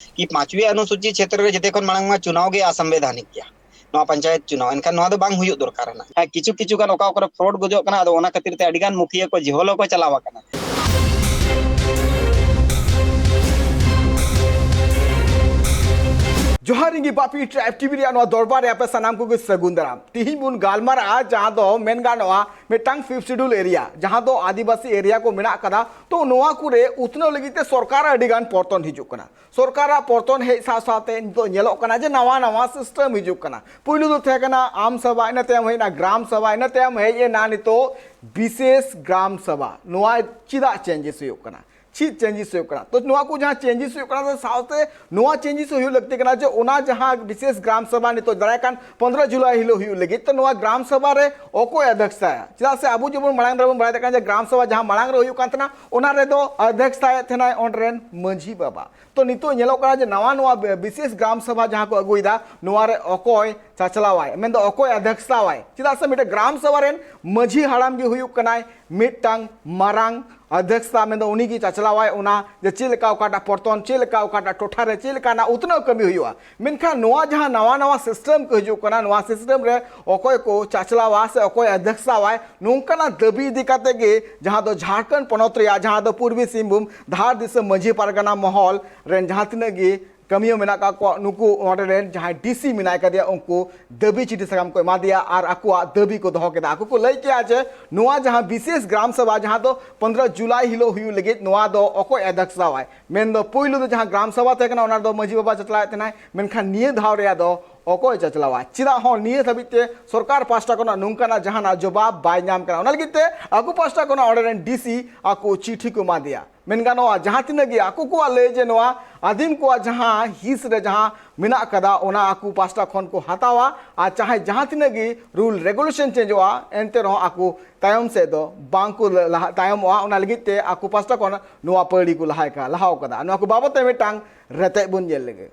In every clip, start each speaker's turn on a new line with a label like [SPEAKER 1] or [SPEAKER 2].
[SPEAKER 1] कि 5वीं अनुसूची क्षेत्र रे जते खन मांग चुनाव गे असंवैधानिक गया पंचायत चुनाव एनखान नवा दो बांग हुई दरकार ना किचु किचु गान ओका ओकरे फ्रॉड गुजो कना आदो ओना खातिर ते अडिगान मुखिया को जिहोलो को चलावा कना।
[SPEAKER 2] जोहार इंगी बापी ट्राइब टीवी दरबार पे सानाम को सगुन दाराम तिहिं बुन गालमारा जहां दो मेन गानोआ मिटांग 5th शेड्यूल एरिया जहां दो आदिवासी एरिया को मेना कदा तो नोआ कुरे उतनो लगिते सरकार अडिगान पर्तन हिजुक कना सरकार पर्तन हे साथे तो नेलो कना जे नवा नवा सिस्टम हिजुक कना पुइलु दो थे कना आम सभा इन तेम हेना ग्राम सभा इन तेम हे ये ना नितो विशेष ग्राम सभा नोआ चिदा चेंजेस हुयुक कना चीज चेंजेस तो नोआ को जहाँ चेंजेस साथे नोआ चेंजेस हो लगते कना जो ओना जहाँ विशेष ग्राम सभा नितो दारायकान 15 जुलाई हिलो हुयु लगी तो नोआ ग्राम सभा रे ओको अध्यक्षता चेदा से आबू जबन मांग रे बड़ा तक ग्राम सभा जहाँ मांग रे हुयु कान तना ओना रे दो अध्यक्षता थेना ओनरेन मंझी बाबा तो नितो नेलो कना जे नवा नवा विशेष ग्राम सभा जहाँ को अगुइदा नोआ रे ओकोय चाचलावाय मेन दो ओकोय अध्यक्षतावाय चेदा से मिटे ग्राम सभा रेन मंझी हाड़ाम गे हुयु कनाय मिटांग मारांग अध्यक्षता में उन्हीं की चाचलावाय उना जे चेलका ओकाटा पर्तन चेलका ओकाटा टोठा रे चेलका ना उतना कमी हुआ मेनखा नोआ जहां नवा नवा सिस्टम को हिजु कना नोआ सिस्टम रे ओकोय को चाचलावा से ओकोय अध्यक्षतावाय नोंकाना दबी इदी काते गे जहां दो झारखंड पनोत रे जहां दो पूर्वी सिंहभूम धार दिसम मंझी पारगना महल रेन जहां तिना गे कमियो मेना का को नुकु ऑर्डरेन जहां डीसी मिनाय कदिया उनको दबी चिठी सगाम को एमा दिया और आकुआ दबी को दहो केदा आकु को लई के आज नोआ जहां विशेष ग्राम सभा जहां दो 15 जुलाई हिलो हुयु लगे नोआ दो ओको अध्यक्ष सावाय मेन दो पुइलु दो जहां ग्राम सभा तेकना ओना दो मजी बाबा चतला तेनाय मेनखान निये धाव रे दो ओको चचलावा चिदा हो निये धबिते सरकार पास्टा कोना नुंकाना जहाना जवाब बाय नाम करा ओना लगिते आकु पास्टा कोना ऑर्डरेन डीसी आकु चिठी को मा दिया मेनगानो जहां तिनगे आकु को ले जे नोआ आदिम को जहां हिस रे जहां मिना कदा ओना आकु पास्टा खन को हतावा आ चाहे जहां तिनगे रूल रेगुलेशन चेंज हुआ एनते रहो आकु तायम से दो बांको तायम हुआ ओना लगिते आकु पास्टा कोना नोआ पड़ी को लहाय का लहाव कदा नोआ को बाबते मिटांग रते बुन जेल लगे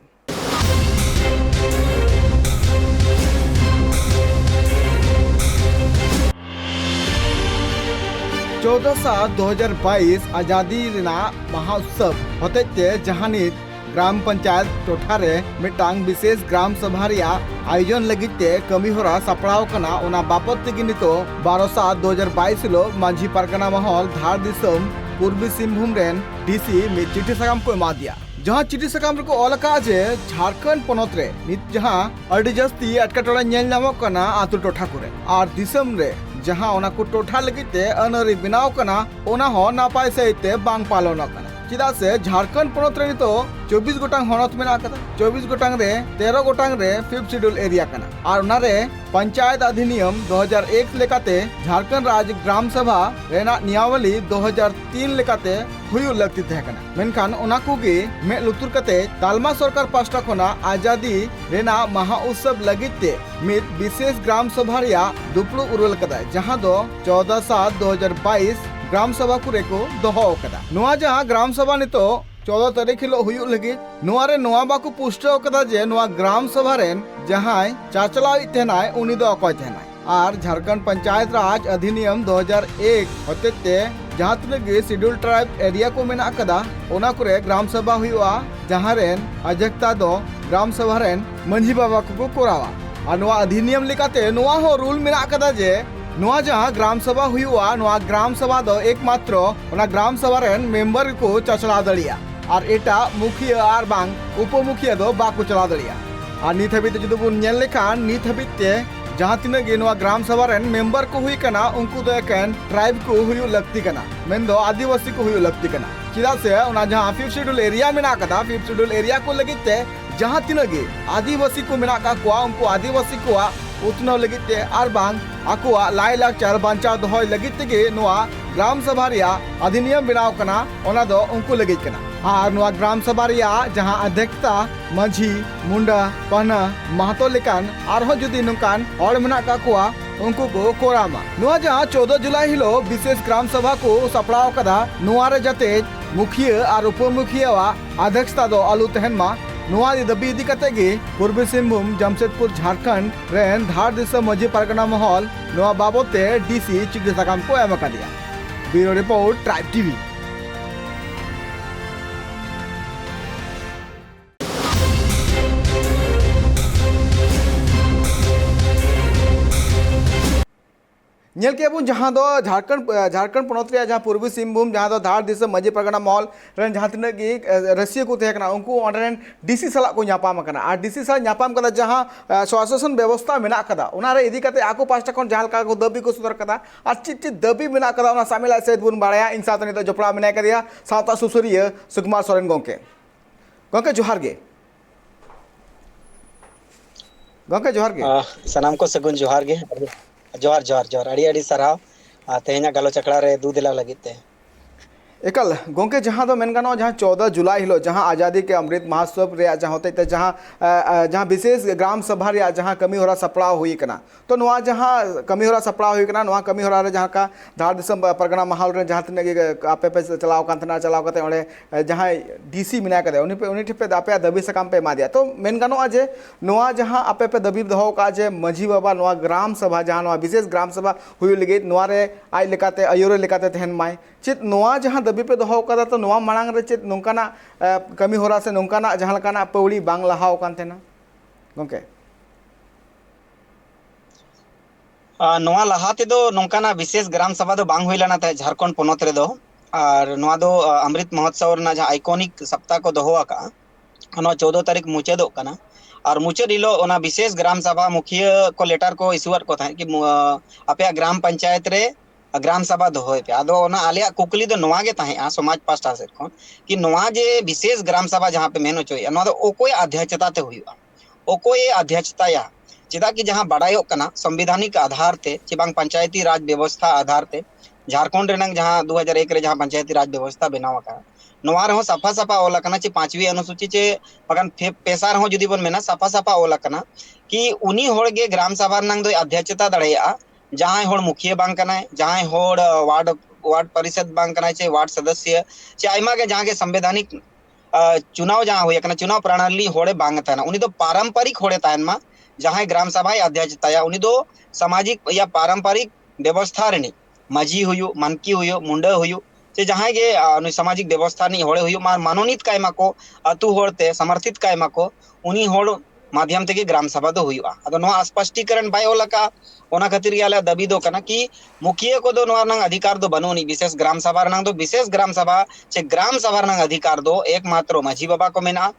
[SPEAKER 2] 14/7/2022 आजादी महाउत्सव होते जहानित ग्राम पंचायत टोठारे मिटांग विशेष ग्राम सभा आयोजन लगिते कमीहोरा सपड़ाव कना ओना बापत तेगी नितो 12/7/2022 हिलो मांझी पारगना महल धार दिसम पूर्वी सिंहभूम रेन डीसी में चिठी सगाम को एमा दिया जहां चिठी सगाम को अलका जे झारखंड पनत रे नित जहां अडी जस्ती अटकटोड़ा नेल नामक कना आतु टोठा करे और दिसम रे जहां ओना को टोठा लगिते अनरी बिनाव कना ओना हो नापाय सहिते बांग पालन कना चिदा से झारखंड पनत रे तो 24 गोटांग हनत मेना कदा 24 गोटांग रे 13 गोटांग रे 5th शेड्यूल एरिया कना और ओना रे पंचायत अधिनियम 2001 लेकाते झारखंड राज्य ग्राम सभा रेना नियावली 2003 लेकाते हुयु लगती थे कना मेनखान ओना कोगे मे लुतुर कते तालमा सरकार पास्टा खोना आजादी रेना महा उत्सव लगिते मित विशेष ग्राम सभा रिया दुपलु उरुल कदा जहां दो 14/7/2022 ग्राम सभा को रेको दोहो कदा नोआ जहां ग्राम सभा नितो 14 तारीख हिलो हुयु लगी नोआ रे नोआ बाकु पुष्टो कदा जे नोआ ग्राम सभा रेन जहां चाचलाव तेनाय उनी दो अकय तेनाय और झारखंड पंचायत राज अधिनियम 2001 होते जहां तक शेड्यूल ट्राइब एरिया को मेना कदा ओना करे ग्राम सभा हुआ जहां रेन अध्यक्षता दो ग्राम सभा रेन मंझी बाबा को कोरावा और नोआ अधिनियम लिकाते नोआ हो रूल मेना कदा जे नोआ जहां ग्राम सभा हुआ नोआ ग्राम सभा दो एकमात्र ओना ग्राम सभा रेन मेंबर को चचला दड़िया और एटा मुखिया और बांग उपमुखिया दो बाको चला दड़िया और नित हबिते जुदि बुन नेल लेखान नित हबिते जहां तिनगे गे नोआ ग्राम सभा रेन मेंबर को हुई कना उनको दो एकन ट्राइब को हुई लगती कना मेन दो आदिवासी को हुई लगती कना चिदा से ओना जहां 5th शेड्यूल एरिया मेना कदा 5th शेड्यूल एरिया को लगिते जहां तिनगे आदिवासी को मेना का कुआ उनको आदिवासी को उतनो लगिते और बांग आकुआ लाई लाचार बांचाव दहोय लगिते गे नोआ ग्राम सभा रिया अधिनियम बनाव कना ओना दो उनको लगित कना और नोआ ग्राम सभा रिया जहां अध्यक्षता मंझी मुंडा पहना महतो लेकान आरहो जुदी नुकान और मेना का कुआ उनको को कोरामा नोआ जहां 14 जुलाई हिलो विशेष ग्राम सभा को सपड़ाव कदा नोआ रे जते मुखिया और उपमुखिया अध्यक्षता दो आलू तहनमा नोआ दबी इदी कते गे पूर्वी सिंहभूम जमशेदपुर झारखंड रेन धार दिसम मझी पारगना महल नोआ बाबते डीसी चिठी सगाम को एम दिया bureau report tribe TV. Nail के बन जहाँ दो झारखंड पनत रे जहाँ पूर्वी सिंहभूम जहाँ दो धार दिसम मजी परगना मॉल रेन जहाँ तिना की रसिया को तहे कना उनको ऑनरेन डीसी सला को ᱧᱟᱯᱟᱢ कना और डीसी सला ᱧᱟᱯᱟᱢ कदा जहाँ स्वास्थ्य व्यवस्था मेना कदा उनारे इदी कते आको पास्टा खन जहाँ लका को दबी को सुदर कदा और चित दबी मेना कदा उना सामिल सहित बुन बाड़ाया इन साथ नितो जपड़ा मेना कदिया सावता सुसुरिया सुकुमार सोरेन गोंके गोंके जोहार गे गोंके जोहार गे
[SPEAKER 1] सनाम को सगुन जोहार गे जोहार जोहार जोहार अड़ी अड़ी सराव तेहना गालोच अखड़ा रे दू दिला लगित ते
[SPEAKER 2] एकल गोंके जहाँ दो मेन गानो जहाँ 14 जुलाई हिलो जहाँ आज़ादी के अमृत महोत्सव रे जहाँ होते जहाँ विशेष ग्राम सभा रे जहाँ कमी होरा सपड़ाव हुई कना तो नुआ जहाँ कमी होरा सपड़ाव हुई कना नुआ कमी होरा रे जहाँ का धार दिसम परगना महल रे जहाँ तने आपे पे चलाव कान तना चलाव कते ओंडे जहाँ डीसी मिना कदे उनी ठेपे आपे दबी सकाम पे एमा दिया तो मेन गानो जे नुआ जहाँ आपे पे दबी दहो का जे मझी बाबा नुआ ग्राम सभा जहाँ नुआ विशेष ग्राम सभा हुई लगे नुआ रे आज लेकाते अयोरे लेकाते तहन माय चेत नुआ जहाँ दबी पे दहो कदा तो नुआ मांग रे चेत नोंकाना कमी होरा से नोंकाना जहाँ लकाना पौड़ी बांग लहाव कान तेना गोंके
[SPEAKER 1] नोआ लहाते दो नोंकाना विशेष ग्राम सभा दो बांग हुई लना ते झारखंड पनत रे दो और नोआ दो अमृत महोत्सव ना जहाँ आइकॉनिक सप्ताह को दोहो आका 14 तारीख मुचादो कना और मुचाद हिलो ओना विशेष ग्राम सभा मुखिया को लेटर को इशुअर को था कि आपे ग्राम पंचायत रे ग्राम सभा दोहोय पे आदो ओना आलिया कुकली दो नोआ गे ताहे समाज पास्टा से कोन कि नोआ जे विशेष ग्राम सभा जहाँ पे मेन होचोय नोआ दो ओकोय अध्यक्षता ते हुआ ओकोय अध्यक्षता या चेदा कि जहाँ बड़ायो कना संवैधानिक आधार ते चे बांग पंचायती राज व्यवस्था आधार ते झारखंड रेनंग जहाँ 2001 रे जहाँ पंचायती राज व्यवस्था बनाव का नोआ रहो सफा सफा ओला कना चे 5वीं अनुसूची चे बगान पेशा रहो जुदी बन मेना सफा सफा ओला कना कि उनी होड़गे ग्राम सभा नंग दो अध्यक्षता दड़ेया जहाँ होड़ मुखिया बांग कना जहाँ होड़ वार्ड परिषद बांग कना चे वार्ड सदस्य चे आइमा के जहाँ के संवैधानिक चुनाव जहाँ हुई कना चुनाव प्रणाली होड़े बांग तना उनी तो पारंपरिक होड़े तायन मा जहाँ ग्राम सभा अध्यक्षता या उनी दो सामाजिक या पारंपरिक व्यवस्था रेनी मजी हुयु मनकी हुयु मुंडा हुयु से जहाँ के सामाजिक व्यवस्था नहीं होड़े हुयु मनोनीत कायमा को अतु होड़ते समर्थित कायमा को उनी होड़ माध्यम ते ग्राम सभा दो हुआ अदो नोआ स्पष्टीकरण बाय ओलका ओना खातिर याला दबी दो कना कि मुखिया को दो नोआ नंग अधिकार दो बनो नी विशेष ग्राम सभा नंग दो विशेष ग्राम सभा चे ग्राम सभा नंग अधिकार दो एकमात्र माझी बाबा को मेना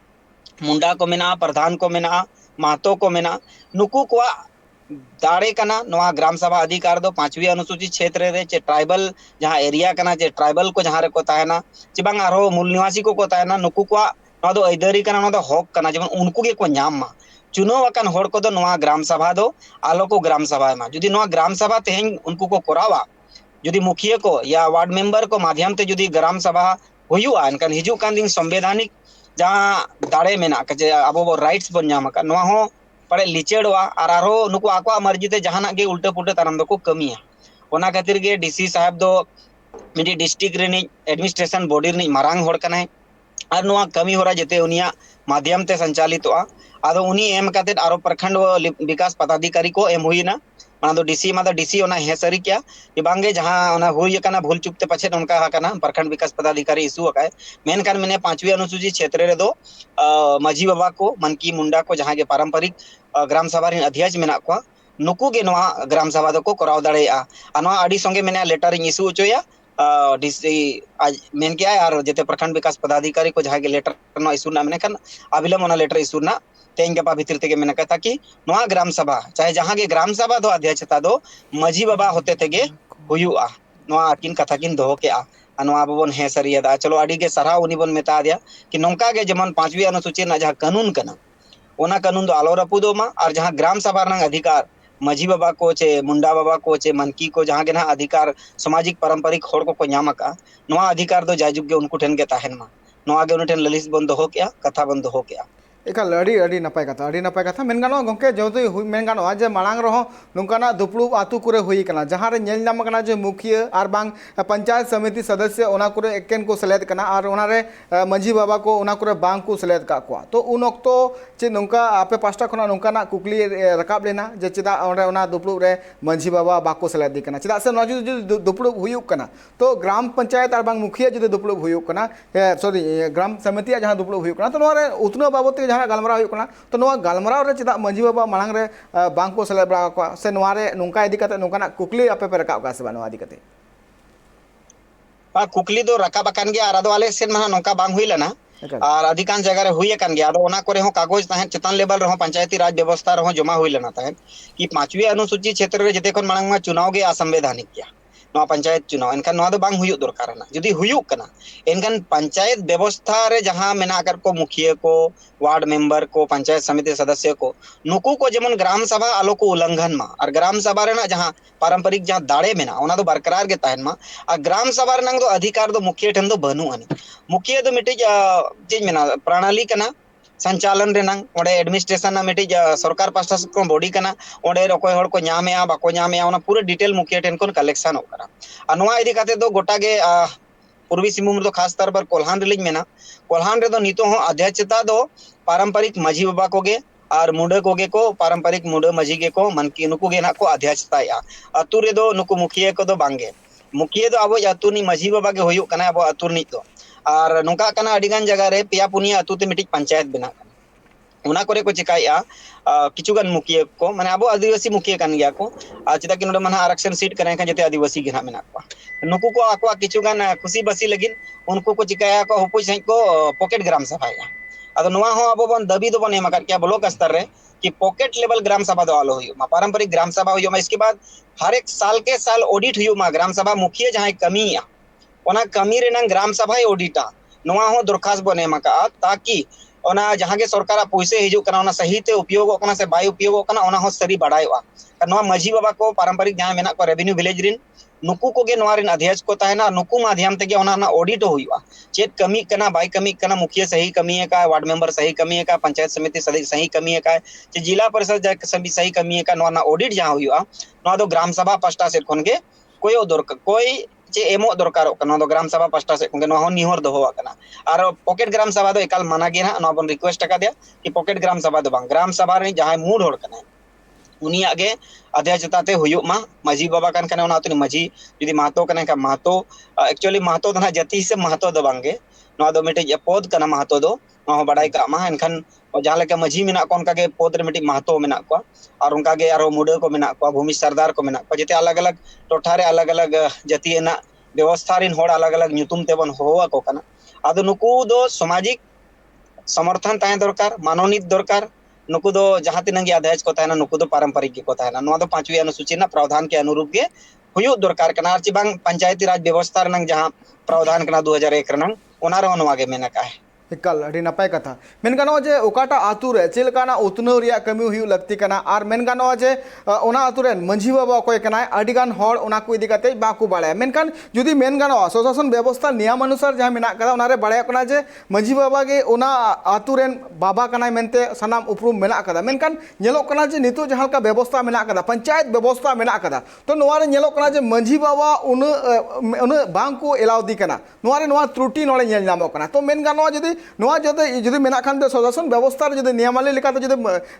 [SPEAKER 1] मुंडा को मेना प्रधान को मेना महतो को मेना नुकु को दाड़े कना नोआ ग्राम सभा अधिकार दो 5वीं अनुसूचित क्षेत्र रे चे ट्राइबल जहाँ एरिया कना चे ट्राइबल को जहाँ रे को ताहेना चे बांग आरो मूल निवासी को ताहेना नुकु को नोआ दो ऐदरी कना नोआ दो हक कना जेमन उनको के को ᱧᱟᱢ मा चुनाव अकान होड़ को दो नोआ ग्राम सभा दो आलो को ग्राम सभा मा जुदी नोआ ग्राम सभा तेहें उनको को कोरावा जुदी मुखिया को या वार्ड मेंबर को माध्यम ते जुदी ग्राम सभा हुयुआ एनकान हिजु कान दिन संवैधानिक जहाँ दाड़े मेना के अब राइट्स बन ᱧᱟᱢ का नोआ हो पड़े लिचेड़वा और आरो नुकु आको मर्जी ते जहाना गे उल्टे पुल्टे तारम दो को कमिया ओना खातिर गे डीसी साहब दो मिडी डिस्ट्रिक्ट रेनी एडमिनिस्ट्रेशन बॉडी रेनी मारांग होड़ कना और नोआ कमी होरा जेते उनिया माध्यम ते संचालितोआ आदो उनी एम काते आरो प्रखंड विकास पदाधिकारी को एम हुईना माना दो डीसी मा दो डीसी ओना हेसरी क्या कि बांगे जहां ओना हुई कना भूल चुकते पछे उनका कना प्रखंड विकास पदाधिकारी इशू अकाय मेन कान मैंने 5वीं अनुसूची क्षेत्र रे दो माझी बाबा को मनकी मुंडा को जहां के पारंपरिक ग्राम सभा रे अध्यक्ष मेना को नुकु गे नोआ ग्राम सभा दो को कराव दाड़ेया अनवा आडी संगे मैंने लेटर इशू उचोया डीसी आज मेन क्या है और जेते प्रखंड विकास पदाधिकारी को जहां के लेटर नो इशू ना मैंने कन अविलंब ओना लेटर इशू ना तेन गपा भीतर तेगे मैंने कहा कि नोआ ग्राम सभा चाहे जहाँ के ग्राम सभा दो अध्यक्षता दो मजी बाबा होते तेगे हुयुआ नोआ किन कथा किन दोहो के नोआ बबन हे सरियदा चलो अड़ी के सराह उनी बन मेता दिया कि नोंका के जमन 5वीं अनुसूची ना जहाँ कानून कना ओना कानून दो आलो रपुदो मा और जहाँ ग्राम सभा रंग अधिकार मजी बाबा को चे मुंडा बाबा को चे मनकी को जहाँ के ना अधिकार सामाजिक पारंपरिक होड़ को ᱧᱟᱢ का नोआ अधिकार दो जायजुग गे उनको ठेन के ताहेन मा नोआ गे उन ठेन ललिस बन दोहो के कथा बन दोहो के
[SPEAKER 2] एकाल अड़ी नपाय कथा मेन गानो गोंके जो मेन गानो जे मांग रहो नोंकाना दुपड़ू आतु कुरे हुई कना जहाँ रे नेल नाम कना जे मुखिया और बांग पंचायत समिति सदस्य ओना कुरे एकेन को सेलेद कना और ओना रे मंझी बाबा को ओना कुरे बांग को सेलेद का को तो उन ओक्तो चे नोंका आपे पास्टा खना नोंकाना कुकली रकाब लेना जे चेदा ओंडे ओना दुपड़ू रे मंझी बाबा बाको सेलेद कना चेदा से नजु जो दुपड़ू हुयुक कना तो ग्राम पंचायत और बांग मुखिया जो दुपड़ू हुयुक कना सॉरी ग्राम समिति जहाँ दुपड़ू हुयुक कना तो नोरे उतना बाबत जहाँ गलमाराव हुई कना तो नोआ गलमाराव रे चेदा मांझी बाबा मांग रे बांग को सेलेब्रेट बड़ा को से नोआ रे नोंका इदी कते नोंकाना कुकली आपे पे रकाब का से बा नोआ इदी कते
[SPEAKER 1] कुकली दो रकाब अकान गया आर आले सेन मा नोंका बांग हुई लेना
[SPEAKER 2] एकाल
[SPEAKER 1] और अधिकांश जगह रे हुई अकान गया ओना करे हो कागज तहन चेतन लेवल रहो पंचायती राज व्यवस्था रहो जमा हुई लेना तहन कि 5वीं अनुसूची क्षेत्र रे जते कोन मांग मा चुनाव गया असंवैधानिक गया नोआ पंचायत चुनाव एनखान नोआ दो बांग हुयुग दरकार ना जुदी हुयुग कना एनखान पंचायत व्यवस्था रे जहां मेना कर को मुखिया को वार्ड मेंबर को पंचायत समिति सदस्य को नुकु को जेमन ग्राम सभा आलो को उल्लंघन मा और ग्राम सभा रे ना जहां पारंपरिक जहां दाड़े मेना ओना दो बरकरार गे तहन मा और ग्राम सभा रे नंग दो अधिकार दो मुखिया ठन दो बनु अनि मुखिया दो मिटे चेज मेना प्रणाली कना संचालन रेनांग ओडे एडमिनिस्ट्रेशन ना मिटे सरकार पास्टा से को बॉडी कना ओडे रकोय हड़ को न्यामेया बाको न्यामेया ओना पूरे डिटेल मुखिया ठेन कोन कलेक्शन हो करा आ नोआ इदी काते दो गोटा गे पूर्वी सिंहभूम दो खास तौर पर कोल्हान रेलिंग मेना कोल्हान रे दो नितो हो अध्यक्षता दो पारंपरिक माझी बाबा कोगे और मुंडे कोगे को पारंपरिक मुंडे माझी गे को मन की नुकु गे ना को अध्यक्षता या अतु रे दो नुकु मुखिया को दो बांगे मुखिया दो अब अतु नि माझी बाबा गे होयु कना अब अतु नि तो और नोका कना अडिगान जगह रे पेया पुनिया अतु ते मिटिक पंचायत बना उना करे को चिकाया किचुगान मुखिया को माने अब आदिवासी मुखिया कान गया को चिता कि नोडे माने आरक्षण सीट करे का जते आदिवासी गे ना मेना को नुकु को आको किचुगान खुशी बसी लगिन उनको को चिकाया को हुपुई सही को पॉकेट ग्राम सभा या अदो नोआ हो अब बन दबी दो बने मकर क्या ब्लॉक स्तर रे कि पॉकेट लेवल ग्राम सभा दो आलो हुयो मा पारंपरिक ग्राम सभा हुयो मा इसके बाद हर एक साल के साल ऑडिट हुयो मा ग्राम सभा मुखिया जहां कमी या ओना कमी रे नंग ग्राम सभा ऑडिटा नोआ हो दरखास्त बने मका ताकि ओना जहां के सरकार पैसे हिजु कना ओना सही ते उपयोग कना से बाय उपयोग कना ओना हो सरी बढ़ायोआ नोआ माझी बाबा को पारंपरिक जहां मेना को रेवेन्यू विलेज रिन नुकु को गे नोआ रिन अध्यक्ष को ताहेना नुकु माध्यम ते गे ओना ना ऑडिट हुआ चेत कमी कना बाय कमी कना मुखिया सही कमी है का वार्ड मेंबर सही कमी है का पंचायत समिति सदस्य सही कमी है का जिला परिषद सभी सही कमी है का नोआ ना ऑडिट जहां हुआ नोआ दो ग्राम सभा पास्टा से कोन गे कोई चे एमो दरकार कना दो ग्राम सभा पास्टा से कोन नोआ हो निहोर दो होवा कना और पॉकेट ग्राम सभा दो एकाल माना गे ना नोआ बन रिक्वेस्ट का दिया कि पॉकेट ग्राम सभा दो बांग ग्राम सभा रे जहां मूड होड़ कना उनिया गे अध्यक्षता ते हुयुग मा माझी बाबा कान कना ओना तो माझी यदि महतो कना का महतो एक्चुअली महतो दना जाति से महतो दो बांगे नोआ दो मिटे पद कना महतो दो नोआ बड़ाई का मा एनखान जहां लेका माझी मेना कोन का गे पद रे मिटे महतो मेना को और उनका गे आरो मुडे को मेना को भूमि सरदार को मेना को जते अलग अलग टोठा रे अलग अलग जाति ना व्यवस्था रिन होड़ अलग अलग नुतुम तेबन होवा को कना आदो नुकु दो सामाजिक समर्थन ताहे दरकार मानोनीत दरकार नुकु दो जहां तिनंगी अध्यक्ष को ताहेना नुकु दो पारंपरिक के को ताहेना नोआ दो 5वीं अनुसूची ना प्रावधान के अनुरूप गे हुयु दरकार कना आर चिबांग पंचायती राज व्यवस्था रनंग जहां प्रावधान कना 2001 रनंग ओना रे नोआ गे मेना का है
[SPEAKER 2] एकाल अड़ी नपाय कथा मेन गानो जे ओकाटा आतु रे चेलकाना उतनव रिया कमी हुयु लगती कना आर मेन गानो जे ओना आतु रे मंझी बाबा कोय कना अडिगान होड़ ओना को इदी काते बाकु बाड़ाय मेनखान जुदी मेन गानो स्वशासन व्यवस्था नियम अनुसार जहां मेना कदा ओना रे बाड़ाय कना जे मंझी बाबा गे ओना आतु रेन बाबा कनाय मेनते सनाम उपरुम मेना कदा मेनखान नेलो कना जे नितो जहां का व्यवस्था मेना कदा पंचायत व्यवस्था मेना कदा तो नोआ रे नेलो कना जे मंझी बाबा उन बांग को एलाव दी कना नोआ रे नोआ त्रुटि नोले नेल नामो कना तो मेन गानो जदी नोआ जदे जुदी मेना खान दे स्वशासन व्यवस्था जुदी नियमावली लेकाते जुदी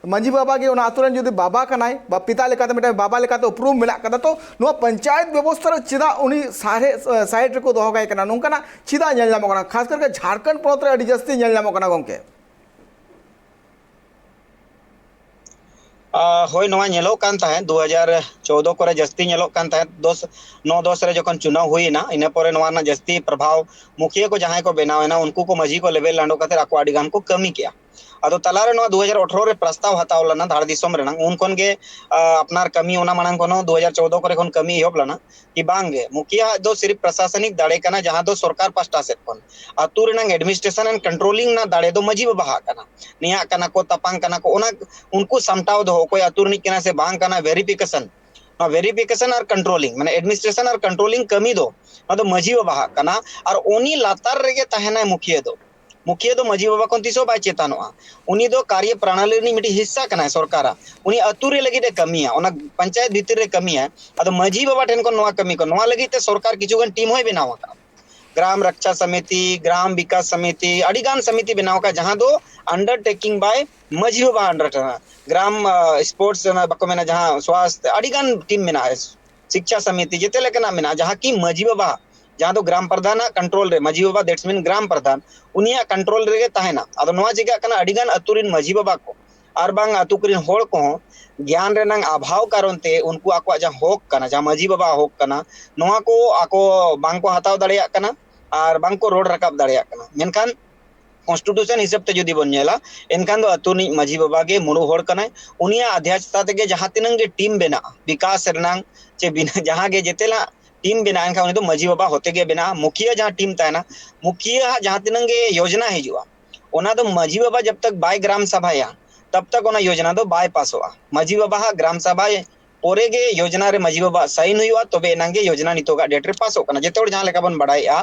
[SPEAKER 2] मंझी बाबा गे ओना आतुरेन जुदी बाबा कनाय बा पिता लेकाते मिटे बाबा लेकाते उपरुम मेना कदा तो नोआ पंचायत व्यवस्था रे चिदा उनी सारे साइड रे को दोहो गाय कना नोंकाना चिदा नेल नामो कना खास करके झारखंड पोनत रे अडी जस्ती नेल नामो कना गंके
[SPEAKER 1] होय नोआ नेलो कान ताहे 2014 करे जस्ती नेलो कान ताहे 9-10 रे जखन चुनाव हुईना इने परे नोआ ना जस्ती प्रभाव मुखिया को जहां को बनावेना उनको को माझी को लेवल लांडो कते आको आडिगान को कमी किया अदो तलारे नोआ 2018 रे प्रस्ताव हताव लना धाड़ दिसोम रेना उन कोन गे अपनार कमी ओना मानन कोनो 2014 करे कोन कमी होब लना कि बांगे मुखिया दो सिर्फ प्रशासनिक दाड़े कना जहां दो सरकार पास्टा से कोन अतु रेना एडमिनिस्ट्रेशन एंड कंट्रोलिंग ना दाड़े दो माझी बाबा कना निया कना को तपांग कना को ओना उनको समटाव दो कोई अतुरनी कना से बांग कना वेरिफिकेशन वेरिफिकेशन और कंट्रोलिंग माने एडमिनिस्ट्रेशन और कंट्रोलिंग कमी दो अदो माझी बाबा कना और ओनी लातार रेगे ताहेना मुखिया दो माझी बाबा कोन तिसो बाय चेतानोआ उनी दो कार्य प्रणाली नी मिटी हिस्सा कना सरकारा उनी अतुरे लगी दे कमिया ओना पंचायत भीतर रे कमिया अदो माझी बाबा ठेन को नोआ कमी को नोआ लगी ते सरकार किछुगन टीम होय बनावा का ग्राम रक्षा समिति ग्राम विकास समिति अडिगान समिति बनावा का जहां दो अंडरटेकिंग बाय माझी बाबा अंडर ग्राम स्पोर्ट्स बको मेना जहां स्वास्थ्य अडिगान टीम मेना है शिक्षा समिति जेते लेकना मेना जहां की माझी बाबा जहाँ दो ग्राम प्रधान कंट्रोल रे मजी बाबा दैट्स मीन ग्राम प्रधान उनिया कंट्रोल रे तहना आदो नवा चिका कना अडिगान अतुरिन मजी बाबा को आर बांग अतु करिन होड़ को ज्ञान रेनांग अभाव कारण ते उनको आको जहाँ होक कना जहाँ मजी बाबा होक कना नवा को आको बांग को हताव दाड़ेया कना आर बांग को रोड रकाब दाड़ेया कना मेनखान कॉन्स्टिट्यूशन हिसाब से जुदी बन नेला एनखान दो अतुनी मजी बाबा के मुड़ु होड़ कनाय उनिया अध्यक्षता ते जहाँ तिनंग गे टीम बेना विकास रेनांग चे बिना जहाँ गे जेतेला टीम बना एनखान उनी दो मजी बाबा होते गे बना मुखिया जहाँ टीम तहना मुखिया जहाँ तिनंग गे योजना हिजुआ ओना दो मजी बाबा जब तक बाय ग्राम सभाया तब तक ओना योजना दो बाय पासोआ मजी बाबा ग्राम सभा पोरे गे योजना रे मजी बाबा साइन हुआ तबे एनांगे योजना नितोगा डेट रे पासो कना जेते जहाँ लेका बन बड़ाया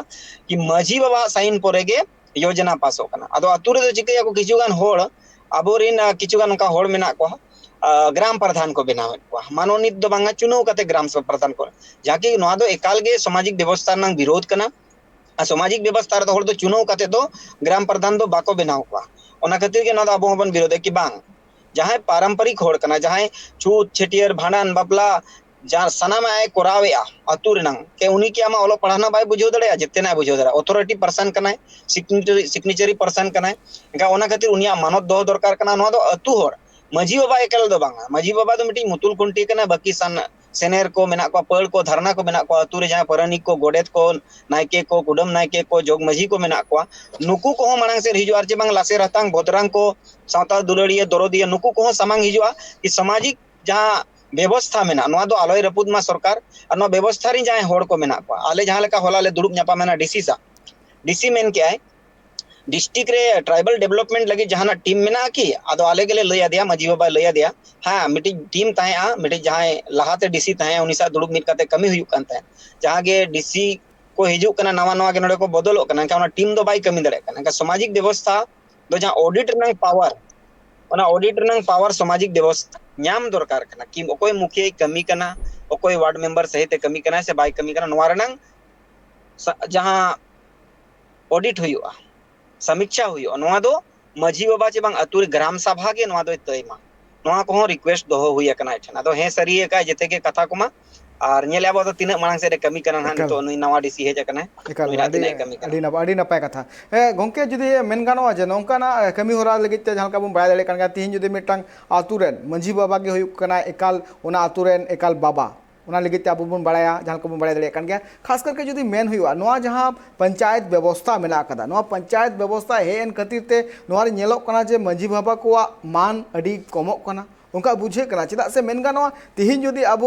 [SPEAKER 1] कि मजी बाबा साइन पोरे गे योजना पासो कना अदो अतु रे चिकया को किछुगान होड़ अबोरिन किछुगान उनका होड़ मेना को ग्राम प्रधान को बनावे को मानोनीत दो बांगा चुनाव कते ग्राम प्रधान को जाकि नोआ दो एकाल गे सामाजिक व्यवस्था नंग विरोध कना सामाजिक व्यवस्था रे होड़ दो चुनाव कते दो ग्राम प्रधान दो बाको बनाव को ओना खातिर के ना दो अबो बन विरोध कि बांग जहाँ पारंपरिक होड़ कना जहाँ छूत छेटियर भांडन बापला जहाँ सनाम आए कोरावेआ अतु रेनांग के उनी के आमा ओलो पढ़ाना बाय बुझो दड़ेया जेते ना बुझो दड़ा अथॉरिटी पर्सन कनाय सिग्नेचरी पर्सन कनाय एका ओना खातिर उनिया मानत दो दरकार कना नो दो अतु होड़ मजी बाबा एकल दो बांगा मजी बाबा दो मिटी मुतुल कुंटी कना बाकी सन सेनेर को मेना को पड़ को धरना को मेना को अतु रे जहाँ परनिक को गोडेत को नायके को कुडम नायके को जोग मजी को मेना को नुकु को मांग से हिजुआ चे बांग लासे रहतांग भोदरांग को सावता दुलड़िया दरोदिया नुकु को सामांग हिजुआ कि सामाजिक जहाँ व्यवस्था मेना नोआ दो आलोय रपुद मा सरकार और नो व्यवस्था री जहाँ होड़ को मेना को आले जहाँ लेका होला ले दुरुप न्यापा मेना डीसी सा डीसी मेन क्या है डिस्ट्रिक्ट रे ट्राइबल डेवलपमेंट लगी जहाँ टीम मेना की आदो आले के लिए लैया दिया मजी बाबा लैया दिया हाँ मिटी टीम ताहे आ मिटी जहाँ लहाते डीसी ताहे उनी सा दुरुप मिट काते कमी हुयुक कान ताहे जहाँ गे डीसी को हिजुक कना नवा नवा के नोडे को बदलो कना का टीम दो बाई कमी दड़े कना का सामाजिक व्यवस्था दो जहाँ ऑडिट रंग पावर ओना ऑडिट रंग पावर सामाजिक व्यवस्था न्याम दरकार कना कि ओकोय मुखिया कमी कना ओकोय वार्ड मेंबर सहित कमी कना से बाई कमी कना नोआ रंग जहाँ ऑडिट हुयुआ समीक्षा हुयुआ नोआ दो मजी बाबा चे बांग अतुर ग्राम सभा के नोआ दो तयमा नोआ को रिक्वेस्ट दो हुई कना एठन अदो हे सरी का जेते के कथा कुमा और नेले अब तीन मांग से कमी करना हां तो नवा डीसी हेज कना
[SPEAKER 2] अड़ी नपाय कथा गोंके जुदी मेन गानो जे नोंकाना कमी होरा लगित ते जहां का बम बाय दले कान तीन जुदी मिटांग आतुरेन मंजी बाबा के हुयुक कना एकाल ओना आतुरेन एकाल बाबा ओना लगित अब बन बड़ाया जहां को बन बड़ाय दले कान गया खास करके जुदी मेन हुआ नोआ जहां पंचायत व्यवस्था मेना कदा नोआ पंचायत व्यवस्था हेन खातिर ते नोआ नेलोक कना जे मंजी बाबा को मान अड़ी कमोक कना उनका बुझे कना चेदा से मेन गानोआ तिहिन जुदी अब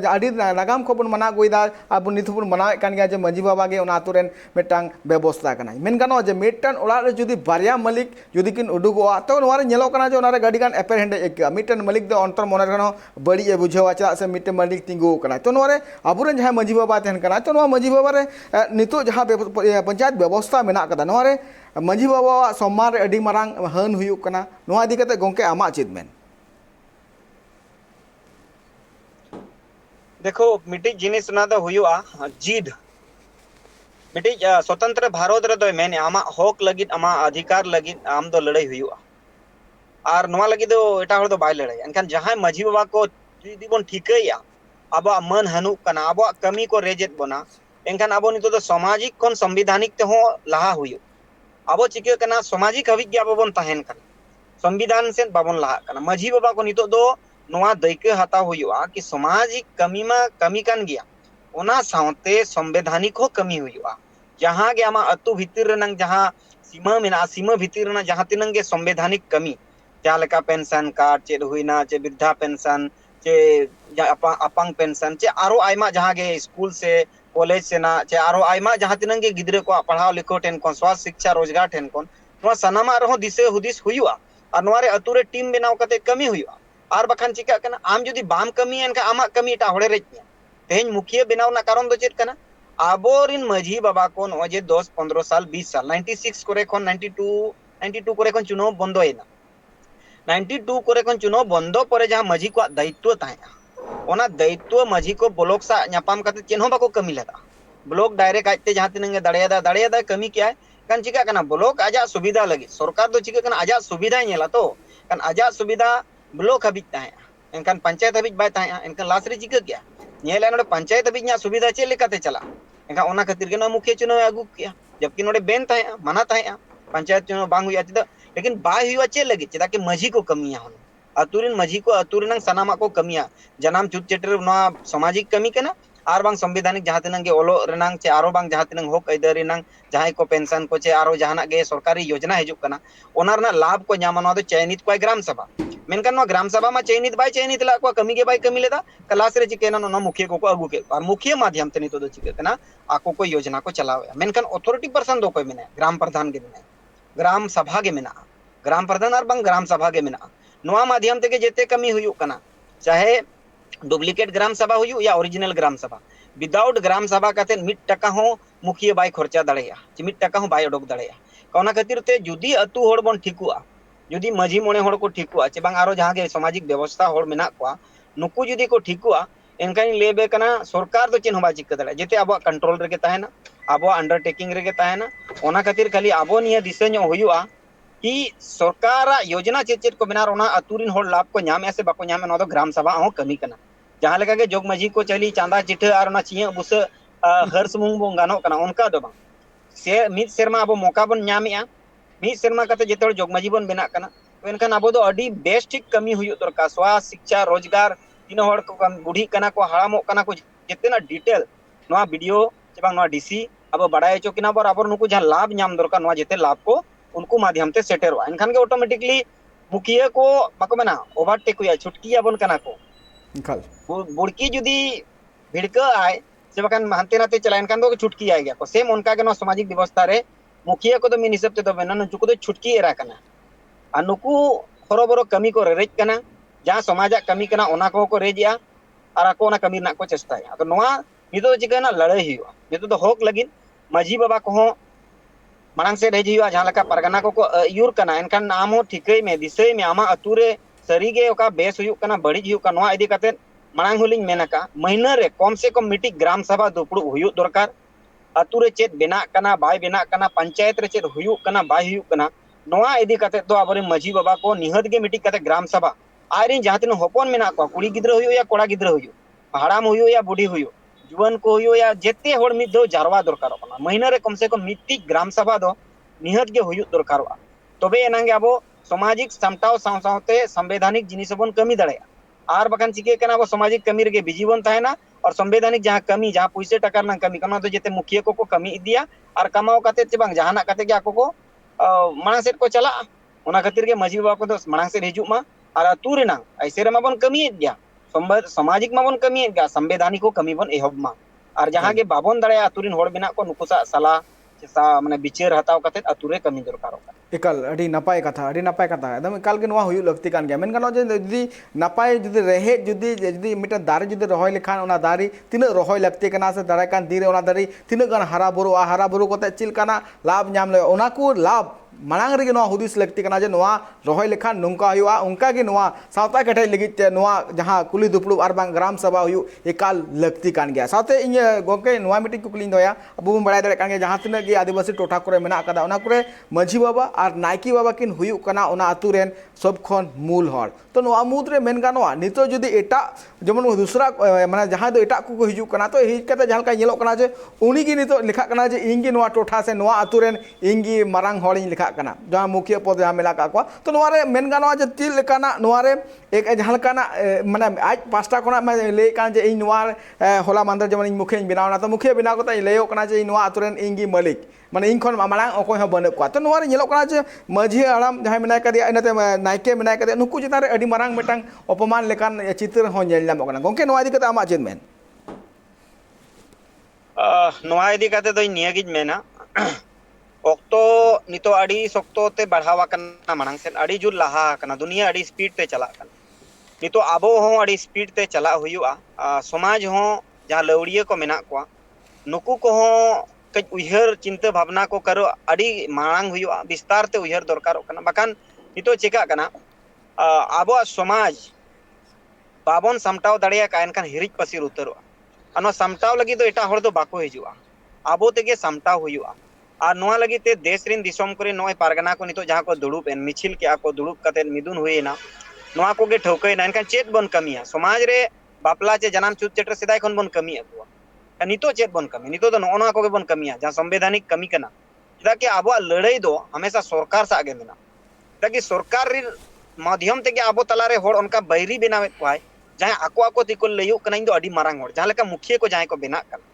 [SPEAKER 2] अड़ी नागाम को बन मना गोइदा अब नित बन मनावे कान गया जे मंजी बाबा गे ओना आतुरेन मेटांग व्यवस्था कना मेन गानोआ जे मेटन ओड़ा रे जुदी बारिया मालिक जुदी किन उडुगोआ तो नोआ रे नेलो कना जे ओना रे गाड़ी गान एपर हेंडे एक मेटन मालिक दो अंतर मन रनो बड़ी ए बुझेवा चेदा से मेटन मालिक तिंगु कना तो नोआ रे अबुरेन जहां मंजी बाबा तेन कना तो नोआ मंजी बाबा रे नितो जहां पंचायत व्यवस्था मेना कदा नोआ रे मंजी बाबा सम्मान रे अडी मारांग हन हुयुक कना नोआ इदी कते गोंके आमा चेद मेन
[SPEAKER 1] देखो मिटी जिनिस ना दो हुयुआ जीद मिटी स्वतंत्र भारत रे दो मेन आमा हक लगित आमा अधिकार लगित आम दो लड़ाई हुयुआ और नोआ लगी दो एटा हर दो बाय लड़ाई एनखान जहां मजी बाबा को जुदी बन ठिकैया आबो मन हनु कना आबो कमी को रेजेत बना एनखान आबो नितो दो सामाजिक कोन संवैधानिक ते हो लहा हुयु आबो चिके कना सामाजिक हविक आबो बन ताहेन कना संविधान से बाबन लहा कना मजी बाबा को नितो दो नोआ दैके हता हुयुआ कि सामाजिक कमी मा कमी कान गया ओना सावते संवैधानिक हो कमी हुयुआ जहां गे आमा अतु भितिर रनंग जहां सीमा मेना सीमा भितिर रना जहां तिनंग गे संवैधानिक कमी जहां लेका पेंशन कार्ड चे हुइना चे वृद्धा पेंशन चे अपांग पेंशन चे आरो आयमा जहां गे स्कूल से कॉलेज से ना चे आरो आयमा जहां तिनंग गे गिद्रे को पढ़ाव लिखो टेन को स्वास्थ्य शिक्षा रोजगार टेन को नोआ सनामा रहो दिसे हुदिस हुयुआ और नोआ रे अतु रे टीम बनाव कते कमी हुयुआ और बखान चिका कना आम जुदी बाम कमी एनका आमा कमी टा होड़े रेजनिया तेहेन मुखिया बनाव ना कारण दो चेत कना आबोरिन मजी बाबा को नो जे 10 15 साल 20 साल 96 करे कोन 92 करे कोन चुनाव बंदो एना 92 करे कोन चुनाव बंदो परे जहां मजी को दायित्व ताया ओना दायित्व मजी को ब्लॉक सा न्यापाम काते चेन बाको कमी लगा ब्लॉक डायरेक्ट आते जहां तिनंगे दाड़ेदा कमी क्या है कान चिका कना ब्लॉक आजा सुविधा लगी सरकार दो चिका कना आजा सुविधा नेला तो कान आजा सुविधा ब्लॉक हबिज ताया एनकान पंचायत हबिज बाय ताया एनकान लासरी चिका क्या नेला नोडे पंचायत हबिज न्या सुविधा चे लेकाते चला एनका ओना खातिर के ना मुखिया चुनाव आगू किया जबकि नोडे बेन ताहे माना ताहे पंचायत चुनाव बांग हुई चेदा लेकिन बाय हुआ चे लगे चेदा के मजी को कमिया हन अतुरिन मजी को अतुरिन सनामा को कमिया जनाम चुत चेटर ना सामाजिक कमी कना आर बांग संविधानिक जहां तिनंग गे ओलो रेनांग चे आरो बांग जहां तिनंग होक अयदारी नांग जहां को पेंशन को चे आरो जहां गे सरकारी योजना हिजुक कना ओना रना लाभ को ᱧᱟᱢᱟ ᱱᱚᱣᱟ ᱫᱚ चयनित कोई ग्राम सभा मेनकान ᱱᱚᱣᱟ ग्राम सभा मा चयनित बाय चयनित ला को कमी गे बाय कमी लेदा क्लास रे चिकेना नो मुखिया को अगु के और मुखिया माध्यम ते नितो दो चिके कना आको को योजना को चलावे मेनकान अथॉरिटी पर्सन दो कोई मेने ग्राम प्रधान गे मेने ग्राम सभा गे मेना ग्राम प्रधान और बांग ग्राम सभा गे मेना नोआ माध्यम ते जेते कमी हुयुक कना चाहे डुप्लीकेट ग्राम सभा हुयु या ओरिजिनल ग्राम सभा विदाउट ग्राम सभा कते मिट टका हो मुखिया बाय खर्चा दड़ेया चे मिट टका हो बाय ओडक दड़ेया कौना खातिर ते जुदी अतु होड़ बन ठिकुआ जुदी मजी मोणे होड़ को ठिकुआ चे बांग आरो जहां गे सामाजिक व्यवस्था होड़ मेना को नुकु जुदी को ठिकुआ एनकाइन लेबे कना सरकार दो चेन होबा चिक दड़े जेते अब कंट्रोल रेगे ताहेना अब अंडरटेकिंग रेगे ताहेना ओना खातिर खाली अब निया दिशा ᱧᱚᱜ हुयुआ कि सरकार योजना चेत चेत को बना रोना अतुरिन होड़ लाभ को ᱧᱟᱢ से बाको ᱧᱟᱢ नो दो ग्राम सभा हो कमी कना जहां लेका के जोग मजी को चली चांदा चिठा और ना चिया बुस हर सुमुंग बो गानो कना उनका दो बांग से मिद सेरमा अब मौका बन ᱧᱟᱢᱮᱟ मिद सेरमा कते जेते जोग मजी बन बेना कना एनखान अब दो अडी बेस्ट ठीक कमी हुयु दरकार स्वास्थ्य शिक्षा रोजगार तीन होड़ को बुढ़ी कना को हारामो कना को जेते ना डिटेल नोआ वीडियो चे बांग नोआ डीसी अब बड़ाय चो किना बर अब नुकु जहां लाभ ᱧᱟᱢ दरकार नोआ जेते लाभ को उनको माध्यम ते सेटेरवा एनखान के ऑटोमेटिकली मुखिया को बाको बना ओवरटेक हुआ छुटकिया बन कना को
[SPEAKER 2] इकाल
[SPEAKER 1] बुड़की जुदी भिड़का आय से बकान हानते नाते चला एनखान दो छुटकी आय गया को सेम उनका के नो सामाजिक व्यवस्था रे मुखिया को दो मिन हिसाब ते दो बेना नुकु को छुटकी एरा कना आ नुकु हरोबरो कमी को रेज कना जहां समाजा कमी कना ओना को रेजिया और आको ओना कमी ना को चेष्टाया तो नोआ नितो चिकना लड़ाई हुआ नितो दो हक लगिन मजी बाबा को मांग से रेज हुआ जहां लका परगना को यूर कना एनखान आमो ठिकई में दिसई में आमा अतुरे सरीगे ओका बेस हुयुक कना बड़ी हुयुक कना नोआ इदी कते मांग होलिंग मेनका महीना रे कम से कम मिटी ग्राम सभा दुपड़ू हुयुक दरकार अतुरे चेत बेना कना बाय बेना कना पंचायत रे चेत हुयुक कना बाय हुयुक कना नोआ इदी कते तो आबरे मजी बाबा को निहत गे मिटी कते ग्राम सभा आरिन जहां तिन होपन मेना को कुड़ी गिद्र हुयुक या कोड़ा गिद्र हुयुक हाड़ाम हुयुक या बुढ़ी हुयुक जुवन को हुयुक या जेते होड़ मिद दो जारवा दरकार कना महीना रे कम से कम मिटी ग्राम सभा दो निहत गे हुयुक दरकार तबे एनांगे आबो सामाजिक सामटाव सावते संवैधानिक जिनिस बन कमी दड़ेया आर बखान चिके कना अब सामाजिक कमी रे बीजीवन ताहेना और संवैधानिक जहां कमी जहां पैसे टका ना कमी कना तो जेते मुखिया को कमी इदिया और कमाओ कते चे बांग जहाना कते के आको को मांग सेट को चला ओना खातिर के मजी बाबा को दो मांग सेट हिजुक मा और अतु रेना ऐसे रे माबन कमी गया सामाजिक माबन कमी गया संवैधानिक को कमी बन एहब मा और जहां के बाबन दड़े अतुरिन होड़ बिना को नुकुसा सला माने बिचार हताव कते अतुरे कमी दरकार
[SPEAKER 2] एकाल अड़ी नपाय कथा एकदम एकाल के नोआ हुयु लगती कान गया मेन गानो जे जुदी नपाय जुदी रहे जुदी मिटन दारे जुदी रहोय लेखान ओना दारी तिना रहोय लगती कना से दाराय कान दिरे ओना दारी तिना गान हरा बुरु कते चिल काना लाभ ᱧᱟᱢ ले ओना को लाभ मांग रे नोआ हुदिस लगती कना जे नोआ रहोय लेखान नुंका हुआ उनका के नोआ सावता केटे लगित ते नोआ जहां कुली दुपड़ू और बांग ग्राम सभा हुयु एकाल लगती कान गया साथे इन गोके नोआ मिटिंग कुकलिन दोया अबु बड़ाय दरे कान गया जहां तिना के आदिवासी टोठा करे मेना कदा ओना करे मझी बाबा और नायकी बाबा किन हुयु कना ओना अतु रेन सब खन मूल हर तो नोआ मुद रे मेन गानोआ नितो जुदी एटा जेमन दूसरा माने जहां दो एटा को हिजु कना तो हिज कते जहां का नेलो कना जे उनी गी नितो लिखा कना जे इंगी नोआ टोठा से नोआ अतु रेन इंगी मारांग हॉलिंग लिखा कना जहां मुखिया पद जहां मेला का तो नोआ रे मेन गानोआ जे तिल लेकाना नोआ रे एक जहां लेकाना माने आज पास्टा कोना मैं ले कान जे इन नोआ होला मंदर जेमन इन मुखिया बनावना तो मुखिया बिना को तई लेयो कना जे नोआ अतु रेन इंगी मालिक माने इन खन मालांग अकोय ह बने को तो नोआ रे नेलो कना जे मझी आराम जहां मेना कदिया इनते नायके मेना कदिया नुकु चिता रे अडी मारांग मिटांग अपमान लेकान चित्र हो नेल नाम कना गोंके नोआ इदी कते आमा चेन मेन
[SPEAKER 1] नोआ इदी कते दो नियागिज मेना ऑक्टो नितो अड़ी सक्तो ते बढ़ावा कना मांग से अड़ी जुर लहा कना दुनिया अड़ी स्पीड ते चला कना नितो आबो हो अड़ी स्पीड ते चला हुयुआ समाज हो जहां लौड़िया को मेना को नुकु को हो कई उहर चिंता भावना को करो अड़ी मांग हुयुआ विस्तार ते उहर दरकार कना बकान नितो चिका कना आबो समाज बाबन सामटाव दड़िया का एनखान हिरिज पसिर उतरवा अनो सामटाव लगी तो एटा हर दो बाको हिजुआ आबो तेगे सामटाव हुयुआ और नोआ लगी ते देश रिन दिसोम करे नोय पारगना को नितो जहां को दुड़ुप एन मिछिल के आको दुड़ुप कते मिदुन हुइना नोआ को गे ठौकैना एनखान चेत बन कमिया समाज रे बापला चे जनाम चुत चेटर सिदाय खन बन कमी अगुआ नितो चेत बन कमी नितो दो नोना को बन कमिया जहां संवैधानिक कमी कना चेदा कि आबो लड़ाई दो हमेशा सरकार सा आगे मेना चेदा कि सरकार माध्यम ते आबो तलारे होड़ उनका बैरी बनावेत कोय जहां आको आको तिको लयु कना इन दो अडी मारांग होड़ जहां लेका मुखिया को जहां को बेना कना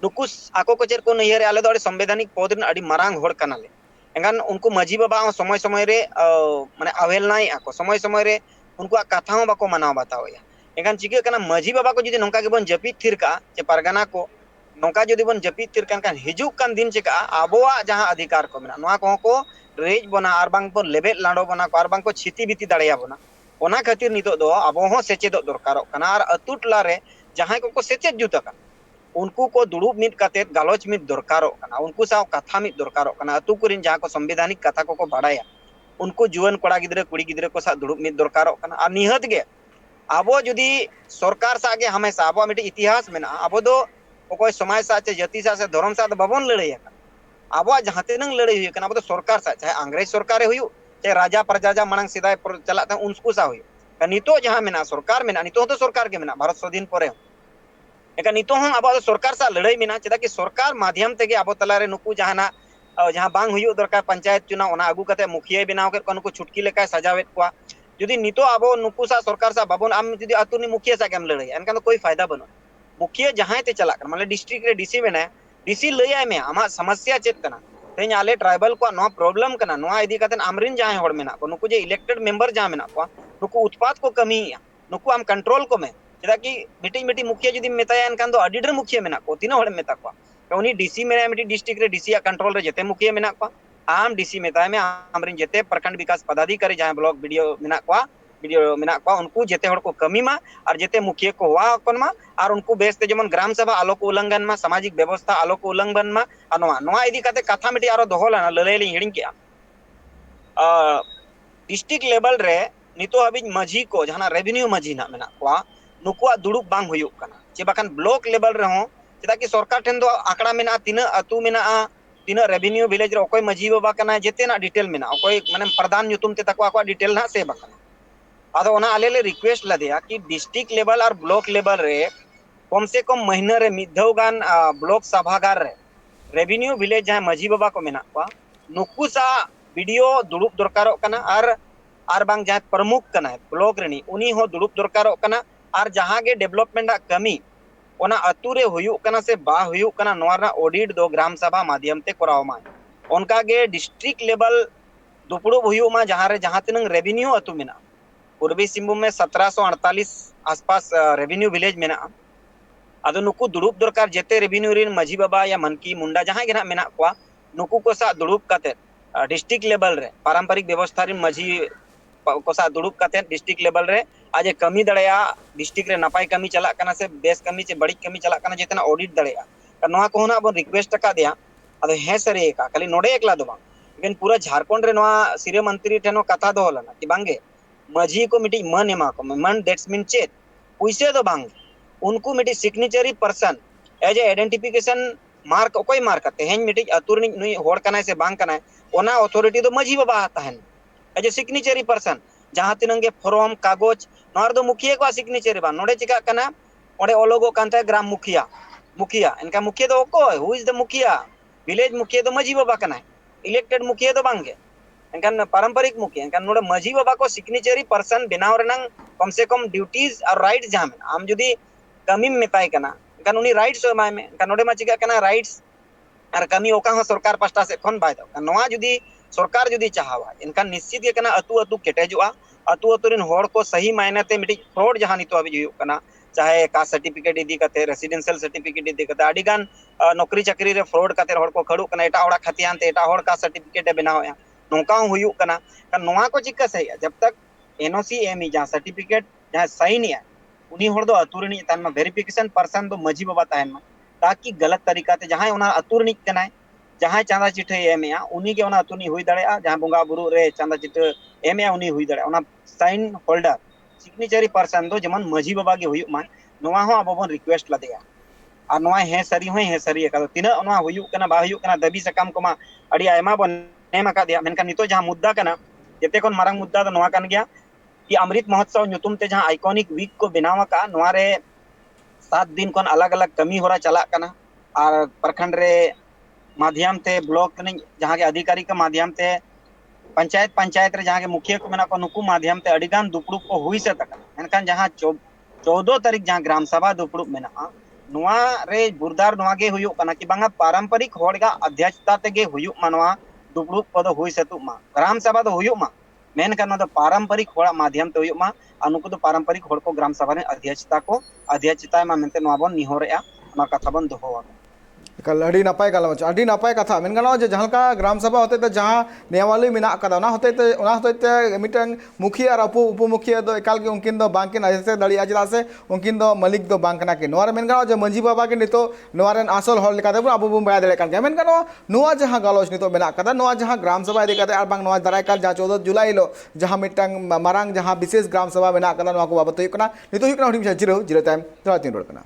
[SPEAKER 1] नुकु आको को चेर को नैहरे आले दो अडी संवैधानिक पद रे अडी मारांग होड़ कनाले एंगान उनको माजी बाबा समय समय रे माने अवहेलनाई आको समय समय रे उनको कथा हो बाको मानाव बतावया एंगान चिके कना माजी बाबा को जदि नोंका के बन जपीत थिर का चे परगना को नोंका जदि बन जपीत थिर कान हिजुक कान दिन चिका आबोआ जहां अधिकार को मेना नोआ को रेज बना आर बांग को लेबेल लाडो बना को आर बांग को छिति बिति दाड़िया बना ओना खातिर नितो दो आबो हो सेचेदो दरकारो कना आर अतु टला रे जहां को सेचेद जुता का उनको को दुड़ुब मिद काते गालोच मिद दरकारो कना उनको साव कथा मिद दरकारो कना अतु कुरिन जहां को संवैधानिक कथा को बाड़ाया उनको जुवन कोड़ा गिद्रे कुड़ी गिद्रे को सा दुड़ुब मिद दरकारो कना आ निहत गे आबो जदि सरकार सागे हमेशा आबो मिटे इतिहास मेना आबो दो कोई समाज सा चे जाति सा से धर्म सा बाबन लड़ाई आबो जहां तिनंग लड़ाई हुई कना आबो सरकार सा चाहे अंग्रेज सरकार हुई चाहे राजा प्रजा मांग सिदाय चलाते उनको सा हुई नितो जहां मेना सरकार मेना नितो तो सरकार के मेना भारत स्वाधीन परे एका नितो हम आबो सरकार सा लड़ाई मेना चेदा कि सरकार माध्यम तेगे आबो तलारे नुकु जहाना जहां बांग हुई दरकार पंचायत चुनाव ओना आगु कते मुखिया बनाव के नुकु छुटकी लेका सजावेत को जुदी नितो आबो नुकु सा सरकार सा बाबन आम जुदी अतुनी मुखिया सा केम लड़ाई एनका कोई फायदा बनो मुखिया जहां ते चला माने डिस्ट्रिक्ट रे डीसी मेना डीसी लैया में आमा समस्या चेत कना तेज आले ट्राइबल को नो प्रॉब्लम कना नो इदी कतन आमरिन जहां होड़ मेना को नुकु जे इलेक्टेड मेंबर जहां मेना को नुकु उत्पाद को कमी नुकु आम कंट्रोल को में चेदा कि मिटी मिटी मुखिया जुदी मेताया एनकान दो अडिडर मुखिया मेना को तीनो होड़ मेता को उनी डीसी मेना मिटी डिस्ट्रिक्ट रे डीसी कंट्रोल रे जते मुखिया मेना को आम डीसी मेताय में आमरिन जते प्रखंड विकास पदाधिकारी जहां ब्लॉक वीडियो मेना को उनको जेते होड़ को कमी मा और जेते मुखिया को हुआ कोन मा और उनको बेसते जेमन ग्राम सभा आलो को उल्लंघन मा सामाजिक व्यवस्था आलो को उल्लंघन मा नोआ इदी काते कथा मिटी आरो दोहला ललay li हिडिंग के डिस्ट्रिक्ट लेवल रे नितो हबी माझी को जहां रेवेन्यू माझी ना मेना को नुकुआ दुड़ुब बांग हुयुक कना चे बाखान ब्लॉक लेवल रे हो चेदा कि सरकार ठेन दो आंकड़ा मेना तिना अतु मेना तिना रेवेन्यू विलेज रे ओकोय माझी बाबा कना जेते ना डिटेल मेना ओकोय माने प्रधान ᱧᱩᱛᱩᱢ ते तको आको डिटेल ना से बाखान आदो ओना आले ले रिक्वेस्ट लदिया कि डिस्ट्रिक्ट लेवल और ब्लॉक लेवल रे कम से कम महीना रे मिद्धौ गान ब्लॉक सभागार रे रेवेन्यू विलेज जहां माझी बाबा को मेना को नुकु सा वीडियो दुड़ुब दरकारो कना आर बांग जहां प्रमुख कना ब्लॉक रेनी उनी हो दुड़ुब दरकारो कना और जहां गे डेवलपमेंट कमी ओना अतु रे हुयुक कना से बा हुयुक कना नोआ रा ऑडिट दो ग्राम सभा माध्यम ते कराव मा उनका गे डिस्ट्रिक्ट लेवल दुपड़ुब हुयुक मा जहां तिनंग रेवेन्यू अतु मेना पूर्वी सिंहभूम में 1748 आसपास रेवेन्यू विलेज मेना आदो नुकु दुड़ुब दरकार जेते रेवेन्यू रिन माझी बाबा या मनकी मुंडा जहां गे ना मेना को नुकु को सा दुड़ुब काते डिस्ट्रिक्ट लेवल रे पारंपरिक व्यवस्था रिन माझी को सा दुड़ुब काते डिस्ट्रिक्ट लेवल रे आज कमी दड़या डिस्ट्रिक्ट रे नपाय कमी चला कना से बेस कमी से बड़ी कमी चला कना जेतना ऑडिट दड़या नोआ को ना बन रिक्वेस्ट का दिया आदो हे सरे का खाली नोडे एकला दो लेकिन पूरा झारखंड रे नोआ सिरे मंत्री ठेनो कथा दो हलना कि बांगे माझी को मिटी मन एमा को मन दैट्स मीन चेत पुइसे दो बांग उनको मिटी signatory person as a identification mark कोई मार्क तेहेन मिटी अतुरनी नुई होड़ कना से बांग कना ओना अथॉरिटी दो माझी बाबा तहन एज ए सिग्नेचरी पर्सन जहां तिनंगे फॉर्म कागज नोर दो मुखिया को सिग्नेचर बा नोडे चिका कना ओडे ओलोगो कांते ग्राम मुखिया इनका मुखिया दो ओको हु इज द मुखिया विलेज मुखिया दो माझी बाबा कना इलेक्टेड मुखिया दो बांगे इनका पारंपरिक मुखिया इनका नोडे माझी बाबा को सिग्नेचरी पर्सन बनाव रेनंग कम से कम ड्यूटीज और राइट्स जहां आम जुदी कमी मेताय कना इनका उनी राइट्स एमाय में इनका नोडे मा चिका कना राइट्स और कमी ओका हो सरकार पास्टा से खन बाय दो नोआ जुदी सरकार जुदी चाहवा इनका निश्चित के कना अतु केटेजुआ अतु रिन होड़ को सही मायने ते मिटी फ्रॉड जहां नितो अभी हुयुक कना चाहे कास्ट सर्टिफिकेट इदी कते रेसिडेंशियल सर्टिफिकेट इदी कते आडी गान नौकरी चाकरी रे फ्रॉड कते होड़ को खड़ू कना एटा होड़ा खतियान ते एटा होड़ का सर्टिफिकेट ए बनावया नोका हुयुक कना नोआ को चिका सही जब तक एनओसी एमी जहां सर्टिफिकेट जहां साइन है उनी होड़ दो अतु रिन तान में वेरिफिकेशन पर्सन दो माझी बाबा ताहन ताकि गलत तरीका ते जहां ओना अतु रिन कना जहां चांदा चिठे एमया उनी के ओना अतुनी हुई दड़या जहां बोंगा बुरु रे चांदा चिठे एमया उनी हुई दड़या ओना साइन होल्डर सिग्नेचरी पर्सन दो जेमन माझी बाबा के हुयुक मा नोआ हो अब बन रिक्वेस्ट लदेया आ नोआ हे सरी का तिना ओना हुयुक कना बा हुयुक कना दबी सकाम को मा अड़ी आयमा बन नेम का दिया मेनका नितो जहां मुद्दा कना जेते कोन मारंग मुद्दा द नोआ कन गया कि अमृत महोत्सव ᱧᱩᱛᱩᱢ ते जहां आइकॉनिक वीक को बनावा का नोआ रे 7 दिन kon alag alag kami hora chalak kana ar प्रखंड रे माध्यम ते ब्लॉक जहाँ के अधिकारी के माध्यम ते पंचायत रे जहाँ के मुखिया को मेना को नुकु माध्यम ते अडिगान दुपड़ुप को हुई से तक एनकान जहाँ 14 तारीख जहाँ ग्राम सभा दुपड़ुप मेना नुआ रे बुरदार नुआ गे हुयुक कना कि बांगा पारंपरिक होड़गा अध्यक्षता ते गे हुयुक मानवा दुपड़ुप को दो हुई से तु मा ग्राम सभा दो हुयुक मा मेन करना तो पारंपरिक होड़ा माध्यम ते हुयुक मा अनुकु तो पारंपरिक होड़ को ग्राम सभा रे अध्यक्षता मा मेनते नुआ बन निहोरेया नुआ कथा बन दोहोवा
[SPEAKER 2] अड़ी नपाय अड़ी नपाय कथा मेन गाना जहाँ का ग्राम सभा होते जहाँ नियमावली मेना कदा होते मिटन मुखिया और उपमुखिया दो एकाल के उनकिन दो बांकिन अजसे दड़िया चला से उनकिन दो मलिक दो बांक ना के नोर मेन गाना मंझी बाबा के नितो नोरन आसल हॉल लेका दे अब बड़ा दे कान मेन गाना नोआ जहाँ गालोच नितो मेना कदा नोआ जहाँ ग्राम सभा इदी कते आर बांग नोआ दाराय काल जहाँ 14 जुलाई हिलो जहाँ मिटन मारांग जहाँ विशेष ग्राम सभा मेना कदा नोआ को बाबत हुई कना नितो हुई कना हुडी जिरो टाइम तो तीन रोड कना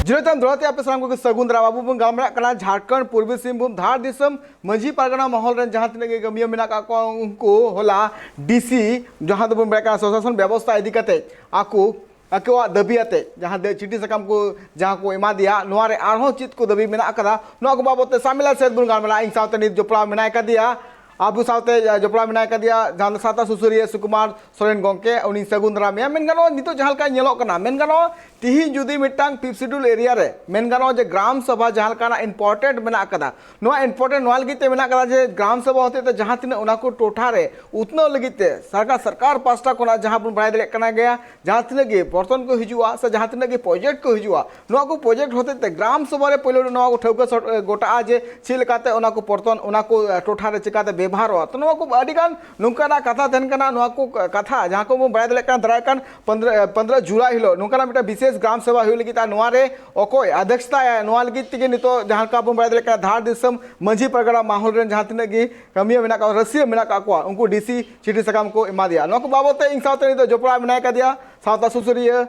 [SPEAKER 2] जिरोतम द्रोते आप सामने को सगुंदरा बाबू बन गामरा कना झारखंड पूर्वी सिंहभूम धार दिसम मंझी पारगना माहौल रन जहां तिने के गमिया मेना का को उनको होला डीसी जहां दबन बेका शासन व्यवस्था इदी कते आकु अकेवा दबी आते जहां चिट्ठी सकाम को जहां को एमा दिया नोरे आरहो चित को दबी मेना कदा नो को बाबत सामिला सेद बुन गामरा इन सावते नित जोपड़ा मेना का दिया आबू सावते जोपड़ा मेना का दिया जहां साता सुसुरिया सुकुमार सोरेन गोंके उनी सगुंदरा में मेन गानो नितो जहां का नेलो कना मेन गानो तिही जुदी मिटांग फिफ्थ शेड्यूल एरिया रे मेन गानो जे ग्राम सभा जहां का इंपोर्टेंट मेना कदा नो इंपोर्टेंट नोल गिते मेना कदा जे ग्राम सभा होते ते जहां तिने उना को टोठा रे उतनो लगिते सरकार पास्टा कोना जहां बन बड़ाय दले कना गया जहां तिने गे पर्सन को हिजुआ से जहां तिने गे प्रोजेक्ट को हिजुआ नो को प्रोजेक्ट होते ते ग्राम सभा रे पहिले नो को ठौका गोटा जे छिलकाते उना को पर्सन उना को टोठा रे चिकाते व्यवहार हो तो नो को अडिगान नुकाना कथा थेन कना नो को कथा जहां को बड़ाय दले कना दराय कान 15 जुलाई हिलो नुकाना मिटा विशेष ग्राम सभा हुई लगी नुआरे ओकोय अध्यक्षता नुआ लगी तिगे नितो जहां का बन बड़ाय दले कना धार दिसम मंझी परगना माहौल रे जहां तिने गे कमिया मेना का रसिया मेना का को उनको डीसी चिट्ठी सकाम को एमा दिया नो को बाबते इन सावते नितो जोपड़ा मेना का दिया सावता सुसुरिया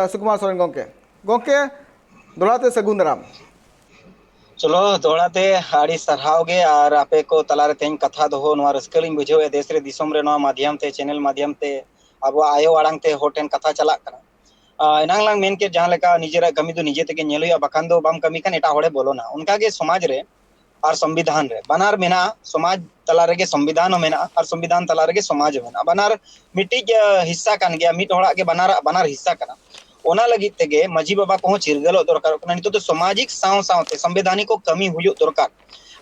[SPEAKER 2] सुकुमार सोरेन गोंके दोलाते सगुंदराम
[SPEAKER 1] चलो दोड़ाते आड़ी सरहाव गे और आपे को तलारे तेन कथा दो नोआ रस्कलिंग बुझे देश रे दिसोम रे नोआ माध्यम ते चैनल माध्यम ते अब आयो आड़ांग ते होटेन कथा चला कना इनांग लांग मेन के जहां लेका निजेरा कमी दो निजे ते के नेलुया बखान दो बाम कमी कन एटा होड़े बोलो ना उनका के समाज रे और संविधान रे बनार मेना समाज तलारे के संविधान मेना और संविधान तलारे के समाज मेना बनार मिट्टी हिस्सा कान गया मिट होड़ा के बनार हिस्सा कना ओना लगी तेगे मजी बाबा को चिरगलो दरकार कना नितो तो सामाजिक साव सावते संवैधानिक को कमी हुयो दरकार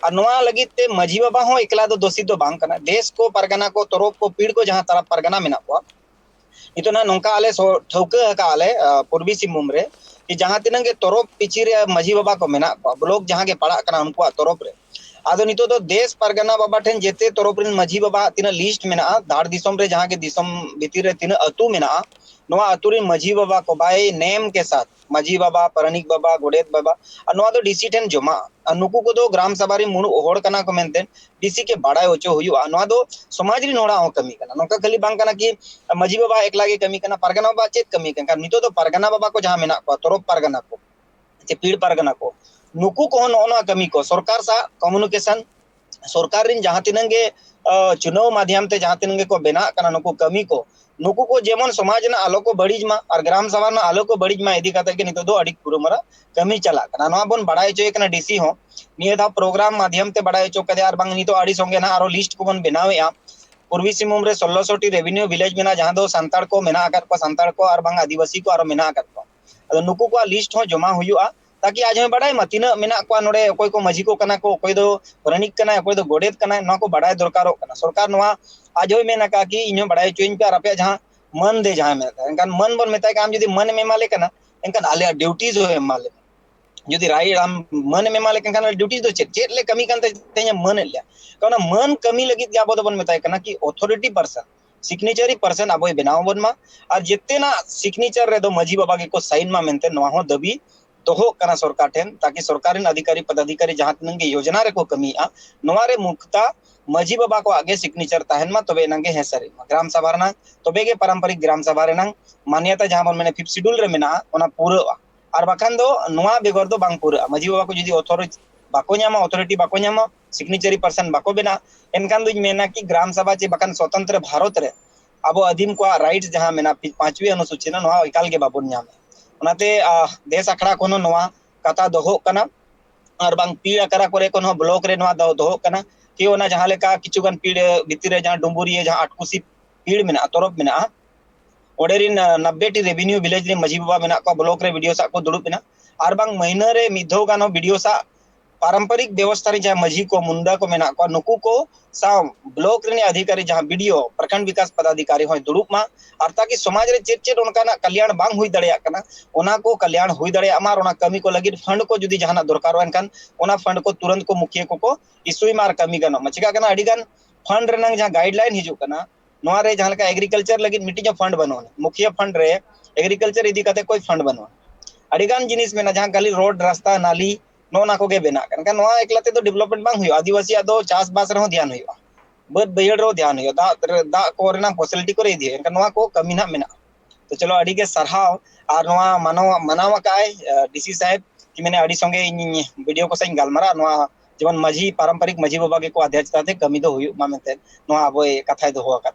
[SPEAKER 1] और नोआ लगी ते मजी बाबा हो एकला दो दोषी दो बांग कना देश को परगना को तरोप को पीड़ को जहां तरफ परगना मेना को नितो ना नोंका आले ठौका का आले पूर्वी सिंहभूम रे कि जहां तिनंगे तरोप पिची रे मजी बाबा को मेना को ब्लॉक जहां के पड़ा कना उनको तरोप रे आदो नितो तो देश परगना बाबा ठेन जेते तरोप रे मजी बाबा तिना लिस्ट मेना धार दिसम रे जहां के दिसम भीतर रे तिना अतु मेना नोआ अतुरी मजी बाबा को बाय नेम के साथ मजी बाबा परनिक बाबा गोडेत बाबा और नोआ दो डीसी ठेन जमा नुकु को दो ग्राम सभा रे मुनु ओहड़ कना को मेनते डीसी के बाड़ाय ओचो हुयुआ नोआ दो समाज री नोड़ा हो कमी कना नोका खाली बांग कना कि मजी बाबा एकला के कमी कना परगना बाबा चेत कमी कना नितो तो परगना बाबा को जहां मेना को तरोप परगना को जे पीड़ परगना को नुकु को नोना कमी को सरकार सा कम्युनिकेशन सरकार रिन जहां तिनंगे चुनाव माध्यम ते जहां तिनंगे को बेना कना नुकु कमी को नुकु को जेमन समाज ना आलो को बड़ीज मा और ग्राम सभा ना आलो को बड़ीज मा इदी काते के नितो दो अडी पुरमरा कमी चला कना नोआ बन बड़ाय चोय कना डीसी हो निये दा प्रोग्राम माध्यम ते बड़ाय चो कदे आर बांग नितो अडी संगे ना आरो लिस्ट को बन बनावे आ पूर्वी सिंहभूम रे 1600 टी रेवेन्यू विलेज मेना जहां दो संताड़ को मेना आकर को संताड़ को और बांग आदिवासी को आरो मेना आकर को अदो नुकु को लिस्ट हो जमा हुयुआ ताकि आज हम बड़ाय मा तिना मेना को नोडे कोई को मजी को कना को कोई दो रनिक कना कोई दो गोडेत कना नो को बड़ाय दरकारो कना सरकार नोआ आज होय मेना का कि इनो बड़ाय चोइन पे आरपे जहां मन दे जहां मेता एनकान मन बन मेता काम जदी मन में माले कना एनकान आले ड्यूटीज हो माले जदी राय आम मन में माले एनकान ड्यूटीज दो चेट ले कमी कान ते मन ले कोना मन कमी लगी के आबो बन मेता कना कि अथॉरिटी पर्सन सिग्नेचरी पर्सन आबो बनाव बन मा और जेते ना सिग्नेचर रे दो मजी बाबा के को साइन मा मेनते नोआ हो दबी दोहो कना सरकार ठेन ताकि सरकारी अधिकारी पदाधिकारी जहां तनंगे योजना रे को कमी आ नोआ रे मुक्ता मजी बाबा को आगे सिग्नेचर ताहन मा तबे नंगे हेसरे ग्राम सभा रना तबे के पारंपरिक ग्राम सभा रे नंग मान्यता जहां बन मैंने फिफ्थ शेड्यूल रे मेना ओना पूरा और बाखान दो नोआ बेगर दो बांग पूरा मजी बाबा को जदी अथॉरिटी बाको न्यामा अथॉरिटी बाको न्यामा सिग्नेचरी पर्सन बाको बेना एनखान दुई मेना कि ग्राम सभा चे बकान स्वतंत्र भारत रे अब आदिम को राइट्स जहां मेना 5वीं अनुसूची ना नोआ एकाल के बाबन नाम ओनाते देश आखड़ा कोनो नोआ कथा दोहो कना और बांग पीड़ आकरा करे कोनो ब्लॉक रे नोआ दोहो कना कि ओना जहां लेका किचुगन पीड़ भितर रे जहां डुंबुरी जहां आटकुसी पीड़ मेना तरफ मेना ओडेरिन 90 टी रेवेन्यू विलेज रे मजी बाबा मेना को ब्लॉक रे वीडियो सा को दुड़ुब मेना और बांग महीना रे मिधो गानो वीडियो सा पारंपरिक व्यवस्था रे जहां मजी को मुंडा को मेना को नुकु को सा ब्लॉक रे अधिकारी जहां वीडियो प्रखंड विकास पदाधिकारी होय दुड़ुब मा और ताकि समाज रे चेत चेत उनका ना कल्याण बांग हुई दड़िया कना ओना को कल्याण हुई दड़िया मार ओना कमी को लगी फंड को जुदी जहां दरकार वनकन ओना फंड को तुरंत को मुखिया को इशुई मार कमी गनो मचिका कना अडिगन फंड रे नंग जहां गाइडलाइन हिजु कना नोआ रे जहां लका एग्रीकल्चर लगी मिट्टी फंड बनो मुखिया फंड रे एग्रीकल्चर इदी कते कोई फंड बनो अडिगान जिनिस में जहां खाली रोड रास्ता नाली नोना को गे बेना कन नोआ एकलाते तो डेवलपमेंट बांग हुयो आदिवासी दो चास बास रे ध्यान हुयो बद बैड़ रो ध्यान हुयो दा को रेना फैसिलिटी को रे दिए कन नोआ को कमी ना मेना तो चलो अड़ी के सरहाव और नोआ मनावा काय डीसी साहब कि मैंने अड़ी संगे वीडियो को सही गालमारा नोआ जीवन मजी पारंपरिक मजी बाबा के को अध्यक्षता थे कमी दो हुयो मा मेते नोआ अब कथाय दो हो का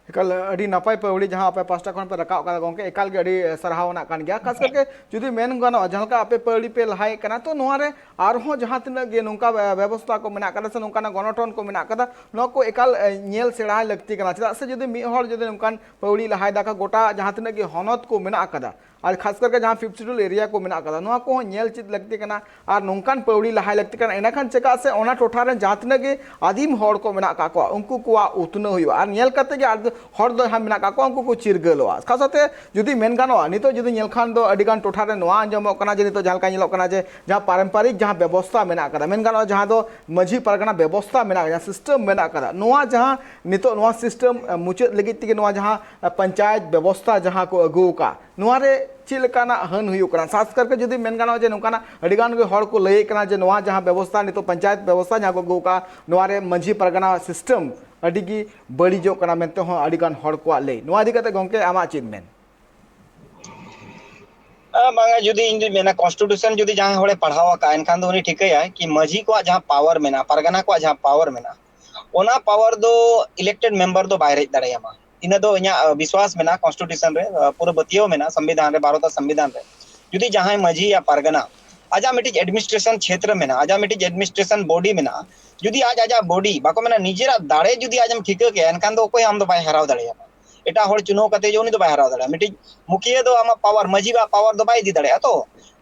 [SPEAKER 2] एकाल अड़ी नपाय पौड़ी जहां आपे पास्टा खन पे रकाव का गोंके एकाल के अड़ी सरहावना कान गया खास करके जुदी मेन गानो जहां का आपे पौड़ी पे लहाय कना तो नोआ रे आरहो जहां तिना गे नुका व्यवस्था को मेना कदा से नुका ना गणोटन को मेना कदा नो को एकाल नेल सेड़ा लगती कना चदा से जुदी मी हर जुदी नुकान पौड़ी लहाय दाका गोटा जहां तिना गे हनत को मेना कदा और खास करके जहां 52 एरिया को मेना कदा नोआ को नेल चित लगती कना और नुकान पौड़ी लहाय लगती कना एना खान चका से ओना टोठा रे जहां तिना गे आदिम हर को मेना का को उनको को उतनो हुयो और नेल कते गे हर दो हम मेना का उनको को चिरगलोआ खासते जुदी मेन गानोआ नितो जुदी नेल खान दो अडिगान टोठा रे नोआ अंजमो कना जे नितो जहां का नेलो कना जे जहां पारंपरिक जहां व्यवस्था मेना कदा मेन गानोआ जहां दो मझी परगना व्यवस्था मेना जहां सिस्टम मेना कदा नोआ जहां नितो नोआ सिस्टम मुचाद लगित तिगे नोआ जहां पंचायत व्यवस्था जहां को अगु का नोआ रे चिलकाना हन हुयो कना खास करके जुदी मेन गानोआ जे नोकाना अडिगान के हर को लय कना जे नोआ जहां व्यवस्था नितो पंचायत व्यवस्था जहां को अगु का नोआ रे मझी परगना सिस्टम अडिगी बड़ीजो कना मेनते हो अडिगान हर को लय नोआ दिगते गोंके आमा चिन मेन
[SPEAKER 1] बांगा जुदी इन मेना कॉन्स्टिट्यूशन जुदी जहां होड़े पढ़ावा का एनखान दो उनी ठिकया कि मजी को जहां पावर मेना परगना को जहां पावर मेना ओना पावर दो इलेक्टेड मेंबर दो बाहर दड़ेयामा इना दो इना विश्वास मेना कॉन्स्टिट्यूशन रे पूरा बतियो मेना संविधान रे भारत संविधान रे जुदी जहां मजी या परगना आजा मिटिज एडमिनिस्ट्रेशन क्षेत्र मेना आजा मिटिज एडमिनिस्ट्रेशन बॉडी मेना जुदी आज आजा बॉडी बाको मेना निजेरा दाड़े जुदी आज हम ठिका के एनखान दो कोई हम दो बाय हराव दड़ेयामा एटा हर चुनाव कते जो उनी दो बाय हराव दड़े मिटिज मुखिया दो आमा पावर मजी बा पावर दो बाय दी दड़े तो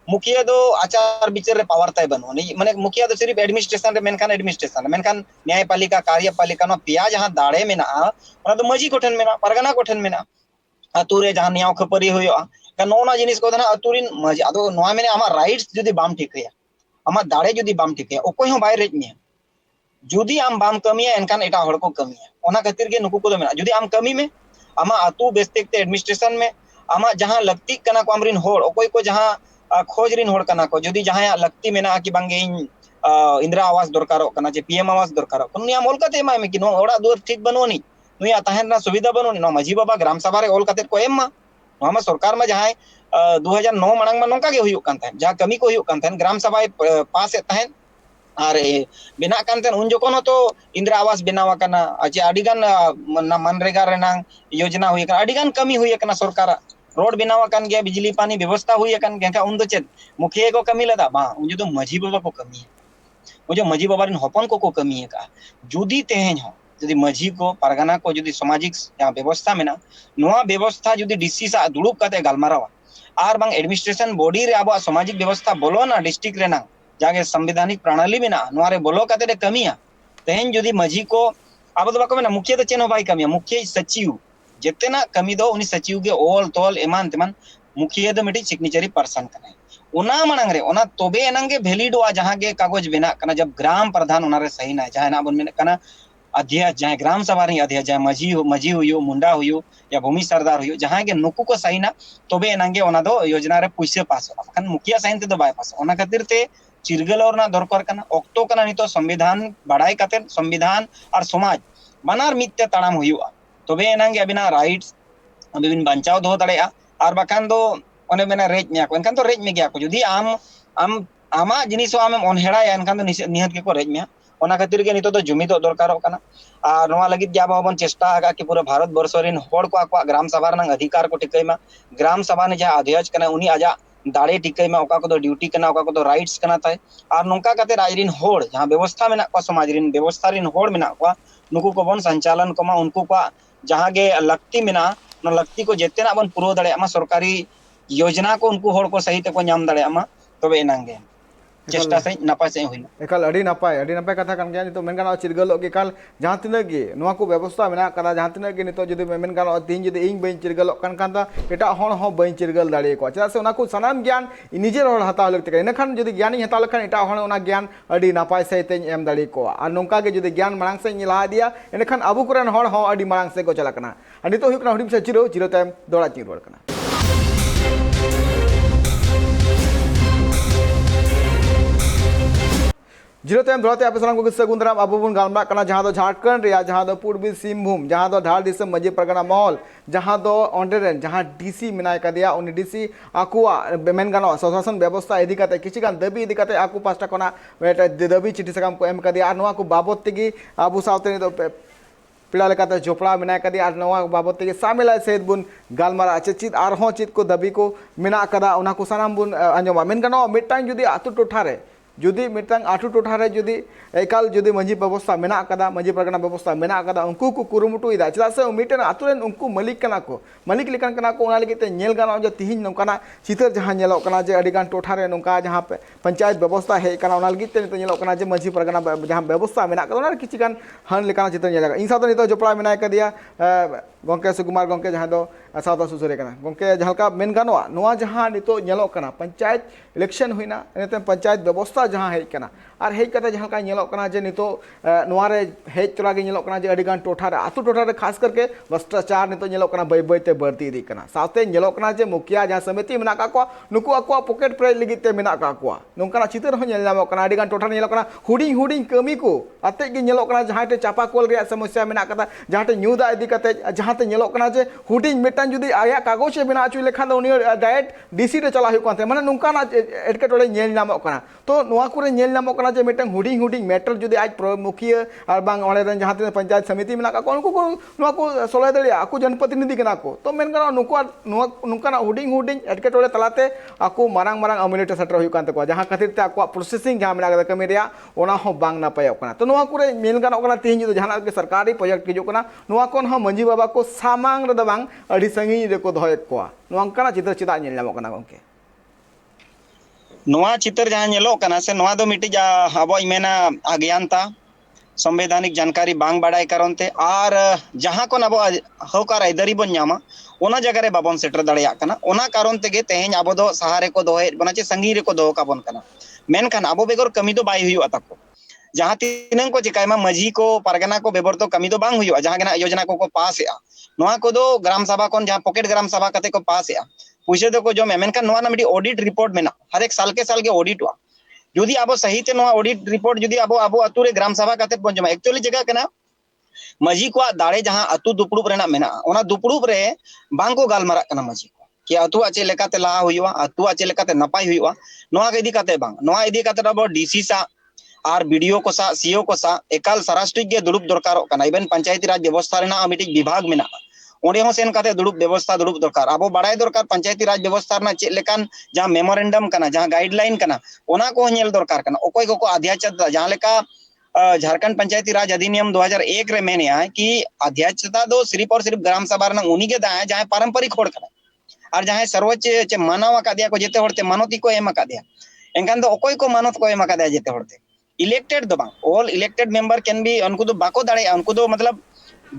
[SPEAKER 1] मुखिया दो आचार विचार रे पावर ताय बनो माने मुखिया दो सिर्फ एडमिनिस्ट्रेशन रे मेनखान एडमिनिस्ट्रेशन मेनखान न्यायपालिका कार्यपालिका नो पिया जहां दाड़े मेना ओना दो मजी कोठन मेना परगना कोठन मेना अतु रे जहां नियाव खपरी होयो का नोना जिनिस को ना अतुरिन मजी आदो नोआ मेने आमा राइट्स जुदी बाम ठिकया आमा दाड़े जुदी बाम ठिकया ओकोय हो बाय रेज मे जुदी आम बाम कमिया एनखान एटा हड़ को कमिया ओना खातिर के नुकु को दो मेना जुदी आम कमी में आमा अतु बेस्तेकते एडमिनिस्ट्रेशन में आमा जहां लगती कना को आमरिन होड़ ओकोय को जहां खोज रिन होड़ कना को जुदी जहां लगती मेना कि बांगे इंदिरा आवास दरकारो कना जे पीएम आवास दरकारो कुनिया मोल कते माय में कि नो ओड़ा दुर ठीक बनोनी नुया तहन सुविधा बनोनी नो मजी बाबा ग्राम सभा रे ओल कते को एम मा नो सरकार में जहां 2009 मणंग में नोका गे हुयो कान थान जहां कमी को हुयो कान थान ग्राम सभा पास तहन और बिना कानते उन जोखन तो इंदिरा आवास बनावा कना अचे अडिगान मनरेगा रेनांग योजना हुई कना अडिगान कमी हुई कना सरकार रोड बनावा कान गया बिजली पानी व्यवस्था हुई कन गया उन दो चेद मुखिया को कमी लदा बा उन जो मजी बाबा को कमी है वो जो मजी बाबा रिन हपन को कमी है का जुदी तेहेन हो जुदी मजी को परगना को जुदी सामाजिक व्यवस्था में ना नोआ व्यवस्था जुदी डीसी सा दुड़ुब काते गालमारावा आर बांग एडमिनिस्ट्रेशन बॉडी रे अब सामाजिक व्यवस्था बोलो ना डिस्ट्रिक्ट रेना जागे संवैधानिक प्रणाली में ना नोरे बोलो काते कमिया तेहेन जुदी मजी को अब तो बाको में मुखिया तो चेन हो बाई कमिया मुखिया सचिव जेतेना कमी दो उनी सचिव के ओल तोल एमान तेमान मुखिया दो मिटी सिग्नेचरी पर्सन कने ओना मानंग रे ओना तोबे एनंगे वैलिड वा जहां के कागज बेना कना जब ग्राम प्रधान ओना रे सही ना जहां ना बन में कना अध्यक्ष जहां ग्राम सभा रे अध्यक्ष जहां मजी हुयो मुंडा हुयो या भूमि सरदार हुयो जहां के नुकु को सही ना तोबे एनंगे ओना दो योजना रे पैसे पास अखन मुखिया साइन ते दो बाय पास ओना खातिर ते चिरगल और ना दरकार कना ऑक्टो कना नितो संविधान बड़ाई काते संविधान और समाज बनार मित्ते ताड़ाम हुयो तोबे एनंगे अबिना राइट्स अबिन बंचाव दो दड़ेया और बाकान दो ओने मेना रेज मिया को एनखान तो रेज में गया को जुदी आम आमा जिनिस आम ओनहेड़ा या एनखान तो निहत के को रेज मिया ᱚᱱᱟ ᱠᱷᱟᱹᱛᱤᱨ ᱜᱮ ᱱᱤᱛᱚᱜ ᱫᱚ ᱡᱩᱢᱤᱫᱚᱜ ᱫᱚᱨᱠᱟᱨᱚᱜ ᱠᱟᱱᱟ ᱟᱨ ᱱᱚᱣᱟ ᱞᱟᱹᱜᱤᱫ ᱜᱮ ᱟᱵᱚ ᱦᱚᱸᱵᱚᱱ ᱪᱮᱥᱴᱟ ᱟᱠᱟᱫ ᱠᱤ ᱯᱩᱨᱟᱹ ᱵᱷᱟᱨᱚᱛ ᱵᱚᱨᱥᱚ ᱨᱮᱱ ᱦᱚᱲ ᱠᱚ ᱟᱠᱚᱣᱟᱜ ᱜᱨᱟᱢ ᱥᱚᱵᱷᱟ ᱨᱮᱱᱟᱜ ᱚᱫᱷᱤᱠᱟᱨ ᱠᱚ ᱴᱷᱤᱠᱟᱹᱭ ᱢᱟ ᱜᱨᱟᱢ ᱥᱚᱵᱷᱟ ᱨᱮ ᱡᱟᱦᱟᱸ ᱚᱫᱷᱭᱚᱠᱥ ᱠᱟᱱᱟ ᱩᱱᱤ ᱟᱡᱟᱜ ᱫᱟᱲᱮ ᱴᱷᱤᱠᱟᱹᱭ ᱢᱟ ᱚᱠᱟ ᱠᱚᱫᱚ ᱰᱤᱭᱩᱴᱤ ᱠᱟᱱᱟ ᱚᱠᱟ ᱠᱚᱫᱚ ᱨᱟᱭᱤᱴᱥ ᱠᱟᱱᱟ ᱛᱟᱭ ᱟᱨ ᱱᱚᱝᱠᱟ ᱠᱟᱛᱮ ᱟᱡ ᱨᱮᱱ ᱦᱚᱲ ᱡᱟᱦᱟᱸ ᱵᱮᱵᱚᱥᱛᱷᱟ ᱢᱮᱱᱟᱜ ᱠᱚᱣᱟ ᱥᱚᱢᱟᱡᱽ ᱨᱮᱱ ᱵᱮᱵᱚᱥᱛᱷᱟ ᱨᱮᱱ ᱦᱚᱲ ᱢᱮᱱᱟᱜ ᱠᱚᱣᱟ ᱱᱩᱠᱩ ᱠᱚᱵᱚᱱ ᱥᱚᱧᱪᱟᱞᱚᱱ ᱠᱚᱢᱟ ᱩᱱᱠᱩ ᱠᱚᱣᱟᱜ ᱡᱟᱦᱟᱸ ᱜᱮ ᱞᱟᱹᱠᱛᱤ ᱢᱮᱱᱟᱜᱼᱟ ᱚᱱᱟ ᱞᱟᱹᱠᱛᱤ ᱠᱚ ᱡᱮᱛᱮᱱᱟᱜ ᱵᱚᱱ ᱯᱩᱨᱟᱹᱣ ᱫᱟᱲᱮᱭᱟᱜ ᱢᱟ ᱥᱚᱨᱠᱟরি ᱭᱳᱡᱚᱱᱟ ᱠᱚ ᱩᱱᱠᱩ ᱦᱚᱲ ᱠᱚ ᱥᱟᱹᱦᱤ ᱛᱮᱠᱚ ᱧᱟᱢ ᱫᱟᱲᱮᱭᱟᱜ ᱢᱟ ᱛᱚᱵᱮ ᱮᱱᱟᱝ ᱜᱮ
[SPEAKER 2] ᱮᱠᱟᱞ
[SPEAKER 1] ᱪᱮᱥᱴᱟ ᱥᱟᱺᱦᱤᱡ ᱱᱟᱯᱟᱭ ᱥᱟᱺᱦᱤᱡ ᱦᱩᱭᱱᱟ
[SPEAKER 2] ᱮᱠᱟल ᱟᱹᱰᱤ ᱱᱟᱯᱟय ᱠᱟᱛᱷᱟ ᱠᱟᱱ ᱜᱮᱭᱟ ᱱᱤᱛᱚᱜ ᱢᱮᱱ ᱜᱟᱱᱚᱜᱼᱟ ᱪᱤᱨᱜᱟᱹᱞᱚᱜ ᱜᱮ ᱮᱠᱟᱞ ᱡᱟᱦᱟᱸ ᱛᱤᱱᱟᱹᱜ ᱜᱮ ᱱᱚᱣᱟ ᱠᱚ ᱵᱮᱵᱚᱥᱛᱷᱟ ᱢᱮᱱᱟᱜ ᱠᱟᱫᱟ ᱡᱟᱦᱟᱸ ᱛᱤᱱᱟᱹᱜ ᱜᱮ ᱱᱤᱛᱚᱜ ᱡᱩᱫᱤ ᱢᱮᱱ ᱜᱟᱱᱚᱜᱼᱟ ᱛᱤᱦᱤᱧ ᱡᱩᱫᱤ ᱤᱧ ᱵᱟᱹᱧ ᱪᱤᱨᱜᱟᱹᱞᱚᱜ ᱠᱟᱱ ᱫᱚ ᱮᱴᱟᱜ ᱦᱚᱲ ᱦᱚᱸ ᱵᱟᱹᱧ ᱪᱤᱨᱜᱟᱹᱞ ᱫᱟᱲᱮᱭᱟᱠᱚᱣᱟ ᱪᱮᱫᱟᱜ ᱥᱮ ᱚᱱᱟ ᱠᱚ ᱥᱟᱱᱟᱢ ᱜᱮᱭᱟᱱ ᱱᱤᱡᱮᱨ ᱦᱚᱲ ᱦᱟᱛᱟᱣ ᱞᱟᱹᱠᱛᱤ ᱠᱟᱱᱟ ᱤᱱᱟᱹᱠᱷᱟᱱ ᱡᱩᱫि ᱜᱮᱭᱟᱱᱤᱧ ᱦᱟᱛᱟᱣ ᱞᱮᱠᱷᱟᱱ ᱮᱴᱟᱜ ᱦᱚᱲ ᱚᱱᱟ ᱜᱮᱭᱟᱱ ᱟᱹᱰᱤ ᱱᱟᱯᱟᱭ ᱥᱟᱹᱦᱤᱡᱛᱮᱧ ᱮᱢ ᱫᱟᱲᱮ ᱟᱠᱚᱣᱟ ᱟᱨ ᱱᱚᱝᱠᱟ ᱜᱮ ᱡᱩᱫि ᱜᱮᱭᱟᱱ ᱢᱟᱲᱟᱝ ᱥᱮᱫ ᱤᱧ ᱞᱟᱦᱟ ᱤᱫᱤᱭᱟ ᱮᱱᱠᱷᱟᱱ ᱟᱵᱚ ᱠᱚᱨᱮᱱ ᱦᱚᱲ ᱦᱚᱸ ᱟᱹᱰᱤ ᱢᱟᱲᱟᱝ ᱥᱮᱫ ᱠᱚ ᱪᱟᱞᱟᱜ ᱠᱟᱱᱟ ᱟᱨ ᱱᱤᱛᱚᱜ ᱦᱩᱭᱩᱜ ᱠᱟᱱᱟ ᱦᱩᱰᱤᱧ ᱥᱮ ᱪᱤᱨᱟᱹ ᱛᱟᱭᱚᱢ ᱫᱚᱦᱲᱟ ᱪᱤᱧ ᱨᱩᱣᱟᱹᱲ ᱠᱟᱱᱟ जिरो टाइम दौड़ाते आप सामान को सगुन दाराम अब बन गालमा कना जहां दो झारखंड रे जहां दो पूर्वी सिंहभूम जहां दो ढाल दिसम मजी परगना मॉल जहां दो ऑनरेन जहां डीसी मेनाय कदिया उनी डीसी आकुआ मेन गानो शासन व्यवस्था इदी काते किछि गान दाबी इदी काते आकु पास्टा कोना दाबी चिठी सकाम को एम कदिया नोआ को बाबत तेगी आबु सावते दो पेड़ा लेकाते जोपड़ा मेनाय कदिया आर नोआ बाबत तेगी सामिल सहित बुन गालमारा चेचित आरहों चित को दाबी को मेना कदा उना को सानाम बुन अंजमा मेन गानो मिटांग जुदी आतु टोठा रे जुदी मिटांग आठु टोठा रे जुदी एकाल जुदी मंजी व्यवस्था मेना कदा मंजी परगना व्यवस्था मेना कदा उनको को कुरुमुटु इदा चला से मिटेन आतुरेन उनको मालिक कना को मालिक लेकान कना को ओना लगिते नेल गाना जे तिहिन नोकाना चितर जहां नेलो कना जे अडिगान टोठा रे नोका जहां पे पंचायत व्यवस्था है कना ओना लगिते नितो नेलो कना जे मंजी परगना जहां व्यवस्था मेना कदा ओना किछि गान हन लेकाना चितर नेला इन साथ नितो जोपड़ा मेना कदिया गंके सुकुमार गंके जहां दो सावता सुसुरे कना गंके जहां मेन गानोआ नोआ जहां नितो नेलो कना पंचायत इलेक्शन हुइना एते पंचायत व्यवस्था जहां है कना और हेज कते जहां का नेलो कना जे नितो नोआ रे हेज तोरा गे नेलो कना जे अडिगान टोठा रे आतु टोठा रे खास करके भ्रष्टाचार नितो नेलो कना बै बै ते बढ़ती इदी कना सावते नेलो कना जे मुखिया जहां समिति मेना का को नुकु अको पॉकेट प्रे लगी ते मेना का को नोंकाना चितर हो नेल नामो कना अडिगान टोठा नेलो कना हुडिंग हुडिंग कमी को अते गे नेलो कना जहां ते चापा कोल रे समस्या मेना कता जहां ते न्यूदा इदी कते जहां ते नेलो कना जे हुडिंग मिटान जुदी आया कागज बना अचु लेखान उनी डायरेक्ट डीसी रे चला हुई माने नोंकाना एटकेटोड़े नेल नामो कना तो नोआ कुरे नेल नामो कना जे मिटान हुडिंग हुडिंग मैटर जुदी आज मुखिया और बांग ओले रन जहां ते पंचायत समिति मेना का उनको को नोआ को सोले दलिया आकु जनप्रतिनिधि कना को तो मेन कना नुको नोंकाना हुडिंग हुडिंग एटकेटोड़े तलाते आकु मारांग मारांग अमिलेट सटर हुई कांते को जहां खातिर ते आकु प्रोसेसिंग जहां मेना कमी रिया ओना हो बांग नापाय कना तो नोआ कुरे मेन कना कना तिहिन जो जहां के सरकारी प्रोजेक्ट हिजु कना नोआ कोन हो मंजी बाबा को सामांग रे दबांग अड़ी संगी रे को दोय को नोंकाना चित्र चिदा नेल नामो कना गंके
[SPEAKER 1] नोआ चित्र जहां नेलो कना से नोआ दो मिटी जा अबो मेना अज्ञानता संवैधानिक जानकारी बांग बाड़ाय कारणते और जहां कोन अबो हकार आइदारी बन नामा ओना जगह रे बाबन सेटर दाड़िया कना ओना कारण तेगे तेहेन अबो दो सहारे को दोहे बना चे संगी रे को दो काबन कना मेनखान अबो बेगर कमी दो बाय हुयुआ ताको जहां तिनंग को चिकायमा मजी को परगना को बेबर तो कमी दो बांग हुयुआ जहां गना योजना को पास या नोआ को दो ग्राम सभा कोन जहां पॉकेट ग्राम सभा कते को पास या पुइसे दो को जो मेनखान नोआ ना मिडी ऑडिट रिपोर्ट मेना हर एक साल के ऑडिट हुआ जुदी अब सही ते नोआ ऑडिट रिपोर्ट जुदी अब अब अतु रे ग्राम सभा कते पन जमा एक्चुअली जगह कना मजी को दाड़े जहां अतु दुपड़ुब रेना मेना ओना दुपड़ुब रे बांग को गालमारा कना मजी को कि अतु आचे लेकाते लाहा हुयुआ अतु आचे लेकाते नपाय हुयुआ नोआ के इदी काते बांग नोआ इदी काते अब डीसी सा और बीडीओ को सा सीओ को सा एकाल सरास्ट्रिक गे दुड़ुब दरकार कना इवन पंचायती राज व्यवस्था रेना मिटी विभाग मेना ओंडे हो सेन काते दुड़ुब व्यवस्था दुड़ुब दरकार अब बाड़ाय दरकार पंचायती राज व्यवस्था ना चे लेकान जहां मेमोरेंडम कना जहां गाइडलाइन कना ओना को नेल दरकार कना ओकोय को अध्यक्ष जहां लेका झारखंड पंचायती राज अधिनियम 2001 रे मेने है कि अध्यक्षता दो सिर्फ और सिर्फ ग्राम सभा रना उनी के दाए जहां पारंपरिक होड़ कना और जहां सर्वोच्च चे मानव का दिया को जेते होड़ते मानवती को एम का दिया एनखान दो ओकोय को मानव को एम का दिया जेते होड़ते इलेक्टेड दो बांग all elected member can be उनको दो बाको दाड़े उनको दो मतलब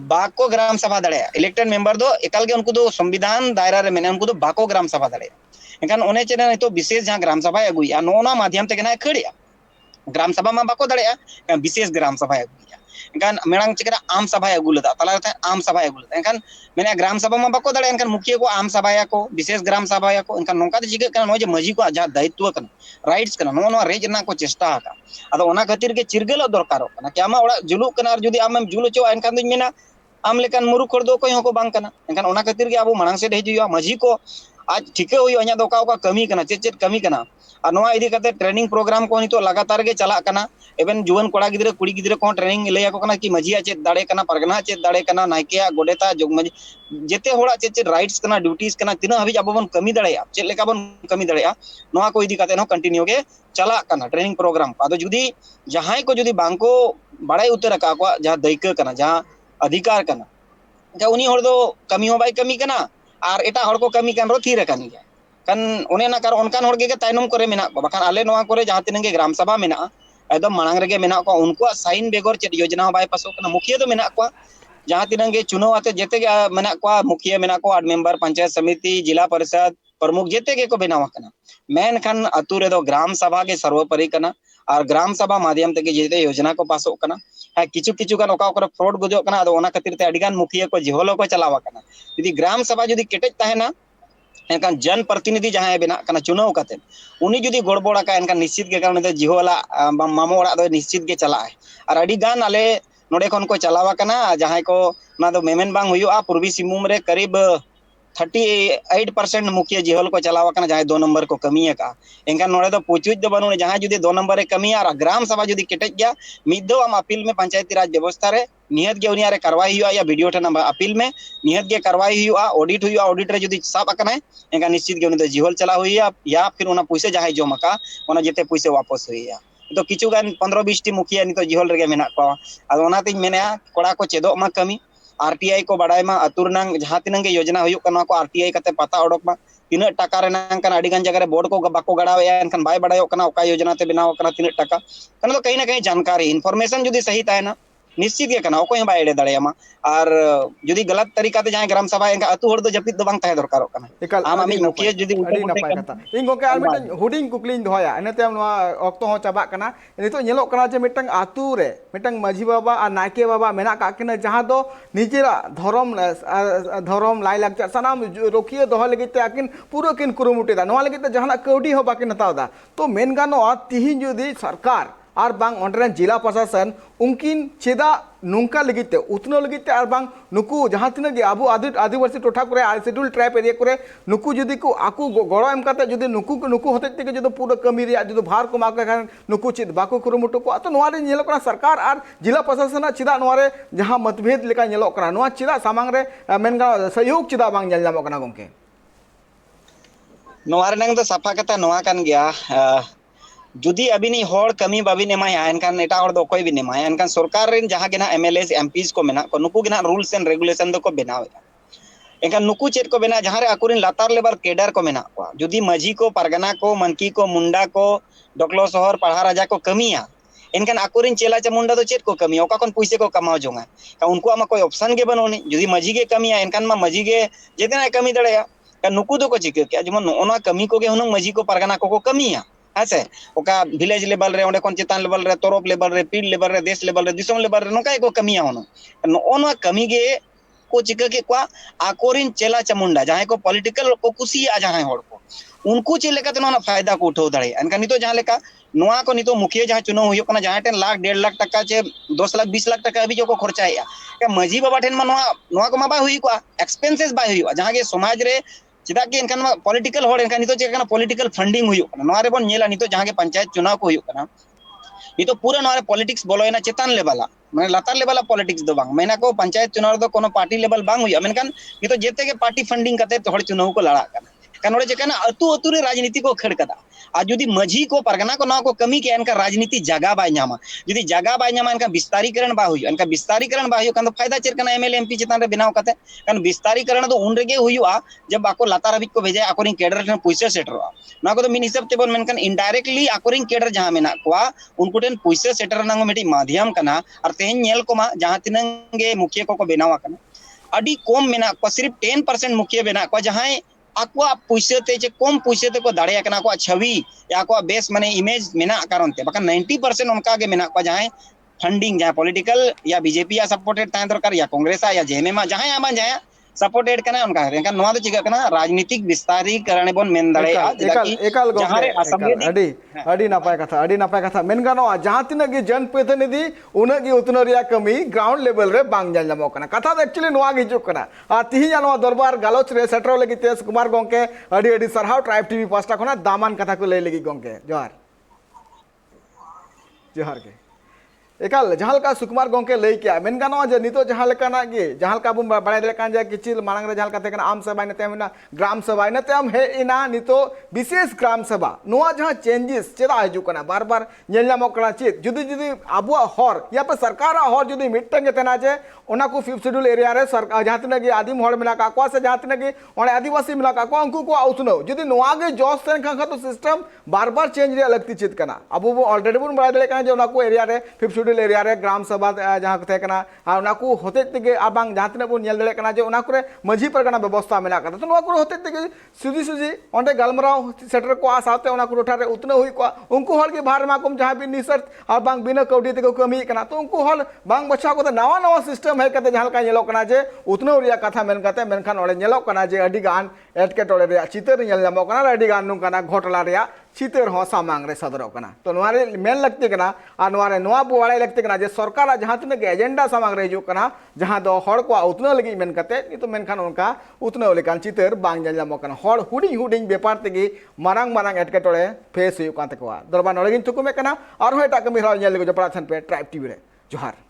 [SPEAKER 1] बाको ग्राम सभा दाड़े इलेक्टेड मेंबर दो एकाल के उनको दो संविधान दायरा रे मेने उनको दो बाको ग्राम सभा दाड़े एनखान ओने चेना तो विशेष जहां ग्राम सभा अगुया नोना माध्यम ते केना खड़िया ग्राम सभा मा बाको दाड़े विशेष ग्राम सभा अगुया एनखान मेणांग चिकरा आम सभा अगु लेदा तला रे आम सभा अगु लेदा एनखान मेने ग्राम सभा मा बाको दाड़े एनखान मुखिया को आम सभा को विशेष ग्राम सभा को एनखान नोका ते चिका नो जे मजी को जहां दायित्व कना राइट्स कना नो रेज ना को चेष्टा का अदो ओना खातिर के चिरगेल दरकार कना कि आमा ओड़ा जुलुक कना और जुदी आम जुल चो एनखान दुñ मेना आम लेकान मुरुख हर दो कोई हको बांग कना एनखान ओना खातिर के आबो मांग से हिजुआ मजी को आज ठिका हुई अኛ दो का कमी कना चेत कमी कना और नोआ इदी कते ट्रेनिंग प्रोग्राम को नितो लगातार गे चला कना एबेन जुवन कोड़ा गिद्रे कुड़ी गिद्रे को ट्रेनिंग लैया को कना कि मजिया चेत दाड़े कना परगना चेत दाड़े कना नायकेया गोडेता जोगमजी जेते होड़ा चेत राइट्स कना ड्यूटीज कना तिना हबी अब बन कमी दाड़ेया चेत लेका बन कमी दाड़ेया नोआ को इदी कते नो कंटिन्यू गे चला कना ट्रेनिंग प्रोग्राम आदो जुदी जहां को जुदी बांको बाड़ाई उतर का को जहां दैका कना जहां अधिकार कना जा उनी हर दो कमी हो बाय कमी कना और एटा हर को कमी कन रो थीर कन गया kan one na kar onkan hor ge tainum kore mena ko bakan ale noa kore jaha tinang ge gram sabha mena एकदम मांग रगे मेना को उनको साइन बेगर चेत योजना बाय पासो कना मुखिया तो मेना को जहां तिनंग गे चुनाव आते जेते गे मेना को मुखिया मेना को वार्ड मेंबर पंचायत समिति जिला परिषद प्रमुख जेते गे को बनावा कना मेन खान अतु रे दो ग्राम सभा के सर्वोपरि कना और ग्राम सभा माध्यम ते जेते योजना को पासो कना है किछु किछु गान ओका ओकर फ्रॉड गुजो कना अदो ओना खातिर ते अडिगान मुखिया को जिहोलो को चलावा कना यदि ग्राम सभा यदि केटेज ताहेना एनकान जन प्रतिनिधि जहां बेना कना चुनाव काते उनी जुदी गड़बड़ा का एनकान निश्चित गे कारण जिहोला मामो ओड़ा दो निश्चित गे चला है और अडी गान आले नोडे खन को चलावा कना जहां को ना दो मेमेन बांग हुयुआ पूर्वी सिंहभूम रे करीब 38% मुखिया जिहोल को चलावा कना जहां 2 नंबर को कमिया का एनकान नोडे दो पुचुज दो बनु जहां जुदी 2 नंबर रे कमिया और ग्राम सभा जुदी केटेज गया मिदो आम अपील में पंचायती राज व्यवस्था रे निहत गे उनिया रे कार्रवाई हुआ या वीडियो ठन अपील में निहत गे कार्रवाई हुआ ऑडिट हुआ ऑडिट रे जुदी साब अकना एनका निश्चित गे उनी दो जिहोल चला हुआ या फिर उना पैसे जहां जमा का उना जेते पैसे वापस हुआ तो किछु गान 15-20 टी मुखिया नितो जिहोल रे मेना को आदो ओनाते मेना कोड़ा को चेदो मा कमी आरटीआई को बाडाय मा अतुरनांग जहां तिनंग गे योजना हुयुक कना को आरटीआई कते पता ओडक मा तीना टाका रेनांग कना अडिगान जगह रे बोर्ड को बाको गड़ावे एनखान बाय बाडायो कना ओका योजना ते बनाव कना तीना टाका कना तो कहीं ना कहीं जानकारी इन्फॉर्मेशन जुदी सही ताहेना निश्चित गे कना ओको बाय एडे दाड़ेयामा और जुदी गलत तरीका ते जहां ग्राम सभा एंका अतु हर दो जपित दो बांग ताहे दरकार कना आम आमी मुखिया जुदी
[SPEAKER 2] अडी नपाय कथा इन गोके आर मिटन हुडिंग कुकलिंग दोया एनेते हम नोआ ऑक्तो हो चाबा कना नितो नेलोक कना जे मिटन आतु रे मिटन माझी बाबा और नायके बाबा मेना का किना जहां दो निजेरा धर्म लाई लागचार सनाम रोकियो दोह लगिते आकिन पूरा किन कुरुमुटेदा नोआ लगिते जहां कौडी हो बाकी नतावदा तो मेन गानो तिहिन जुदी सरकार और बांग ऑनरेन जिला प्रशासन उनकिन चेदा नुंका लगिते उतनो लगिते और बांग नुकु जहां तिना गे आबू आदिवासी टोठा करे शेड्यूल ट्राइब एरिया करे नुकु जुदी को आकु गड़ो एम काते जुदी नुकु होते ते जुदी पूरा कमी रे जुदी भार को माके खान नुकु चित बाको कुरुमुटु को तो नोआ रे नेलो कना सरकार और जिला प्रशासन चिदा नोआ रे जहां मतभेद लेका नेलो कना नोआ चिदा सामांग रे मेन गा सहयोग चिदा बांग नेल जामो कना गंके
[SPEAKER 1] नोआ रे नंग तो सफा कथा नोआ कान गया जुदी अबिनी होड़ कमी बाबिन एमाया एनकान एटा होड़ दो कोई भी नेमाया एनकान सरकार रेन जहां गेना एमएलएस एमपीस को मेना को नुकु गेना रूल्स एंड रेगुलेशन दो को बनावे एनकान नुकु चेत को बना जहां रे अकुरिन लातार लेवल केडर को मेना को जुदी मजी को परगना को मनकी को मुंडा को डोकलो शहर पढ़ा राजा को कमिया एनकान अकुरिन चेला चमुंडा तो चेत को कमी ओका कोन पैसे को कमाओ जोंगा का उनको आमा कोई ऑप्शन के बनोनी जुदी मजी के कमिया एनकान मा मजी के जेतना कमी दड़ेया का नुकु दो को चिके क्या जमन ओना कमी को गे हुन मजी को परगना को कमिया ऐसे ओका विलेज लेवल रे ओंडे कोन चेतान लेवल रे तोरप लेवल रे पीड लेवल रे देश लेवल रे दिसम लेवल रे नोका को कमिया होनो ओना कमी गे को चिका के क्वा आकोरिन चेला चमुंडा जहां को पॉलिटिकल को कुसिया जहां होड़ को उनको चे लेका तो ना फायदा को उठाव दाड़े अनका नितो जहां लेका नोआ को नितो मुखिया जहां चुनाव हुयो कना जहां टेन लाख 1.5 लाख टका चे 10 लाख 20 लाख टका अभी जो को खर्चाया का मजी बाबा टेन मा नोआ को मा बा हुई को एक्सपेंसेस बा हुई जहां के समाज रे चिदा के इनखान पॉलिटिकल होड़ इनखान नितो चेकना पॉलिटिकल फंडिंग हुयो कना नोआ रे बन नेला नितो जहां के पंचायत चुनाव को हुयो कना नितो पूरा नोआ रे पॉलिटिक्स बोलोयना चेतान लेवल माने लातार लेवल पॉलिटिक्स दो बांग मेना को पंचायत चुनाव दो कोनो पार्टी लेवल बांग हुयो मेनखान नितो जेते के पार्टी फंडिंग कते तो होड़ चुनाव को लड़ा कना कानोड़े चेकना अतु अतु रे राजनीति को खड़ कदा आ जुदी मजी को परगना को ना को कमी के इनका राजनीति जगह बाय न्यामा जुदी जगह बाय न्यामा इनका विस्तारीकरण बा हुयो इनका विस्तारीकरण बा हुयो कान फायदा चेर कना एमएलए एमपी चितान रे बनाव कते कान विस्तारीकरण दो उन रेगे हुयो जब आको लातार हबी को भेजे आकोरिन केडर रे पैसा सेटरवा ना को तो मिन हिसाब ते बन मेनकान इनडायरेक्टली आकोरिन केडर जहां मेना कोआ उनको टेन पैसा सेटर नांगो मेटी माध्यम कना और तेन नेल कोमा जहां तिनंगे मुखिया को बेनावा कना अडी कम मेना को सिर्फ 10% मुखिया बेना को जहां आको पैसे ते जे कम पैसे ते को दाड़े कना को छवि या को बेस माने इमेज मेना कारण ते बका 90% उनका के मेना को जहां फंडिंग जहां पॉलिटिकल या बीजेपी या सपोर्टेड तां दरकार या कांग्रेस या जेएमएम जहां आमा जहां सपोर्टेड करना उनका है एनखान नोआ दो चिका करना राजनीतिक विस्तारीकरण बोन मेन दाड़ेया चेदा कि
[SPEAKER 2] एकाल
[SPEAKER 1] जहां रे असंवैधानिक
[SPEAKER 2] अड़ी नापाय कथा मेन गानोआ जहां तिना गे जनप्रतिनिधि उना गे उतनो रिया कमी ग्राउंड लेवल रे बांग जल जामो कना कथा दो एक्चुअली नोआ गे हिजुक कना आ तिहि नोआ दरबार गालोच रे सेटरो लगी तेज कुमार गोंके अड़ी अड़ी सरहाव ट्राइब टीवी पास्टा खना दामान कथा को ले लगी गोंके जोहार जोहार के एकाल जहां का सुकुमार गोंके लई किया मेन गानोआ जे नितो जहां लेकाना गे जहां का बुम बाड़ाय लेकान जे किचिल मांग रे जहां का तेकना आम सभा नते हमना ग्राम सभा नते हम हे इना नितो विशेष ग्राम सभा नोआ जहां चेंजेस चेदा हिजु कना बार बार नेलनामो कना चेत जुदी जुदी आबुआ हर या पे सरकार हर जुदी मिटंगे तेना जे ओना को फिफ्थ शेड्यूल एरिया रे सरकार जहां तिना गे आदिम हर मेना का को से जहां तिना गे ओने आदिवासी मेना का को उनको को आउतनो जुदी नोआ गे जॉस तेन खा तो सिस्टम बार बार चेंज रे लगती चित कना अबु ऑलरेडी बुन बाड़ाय लेकान जे ओना को एरिया रे फिफ्थ शेड्यूल एरिया रे ग्राम सभा जहां थे कना ओना को होते तेगे आबांग जहां तिना बुन नेल दले कना जे ओना करे माझी परगना व्यवस्था मेना का तो नोआ को होते तेगे सुजी सुजी ओंडे गलमराव सेटर को आ साथे ओना को टोठा रे उतनो हुई को उनको हल के भार मा को जहां भी निसर्त आबांग बिना कौडी तेगे कमी कना तो उनको हल बांग बच्चा को नवा नवा सिस्टम है कते जहां का नेलो कना जे उतनो रिया कथा मेन कते मेनखान ओले नेलो कना जे अडी गान एटके टोले रे चितर नेल जामो कना अडी गान नु कना घोटला रे चितर हो सामांग रे सदरो कना तो नोआ रे मेन लगते कना आ नोआ रे नोआ बुवाड़ाय लगते कना जे सरकार जहां तिना के एजेंडा सामांग रे हिजु कना जहां दो हड़ को उतनो लगी मेन कते नि तो मेनखान उनका उतनो लेकान चितर बांग जल जामो कना हड़ हुडिंग हुडिंग बेपार तेगी मारांग मारांग एटके टोले फेस हुई काते को दरबा नोड़गिन तुकुमे कना और हो एटा कमी हरा नेल लगो जपड़ा छन पे ट्राइब टीवी रे जोहार।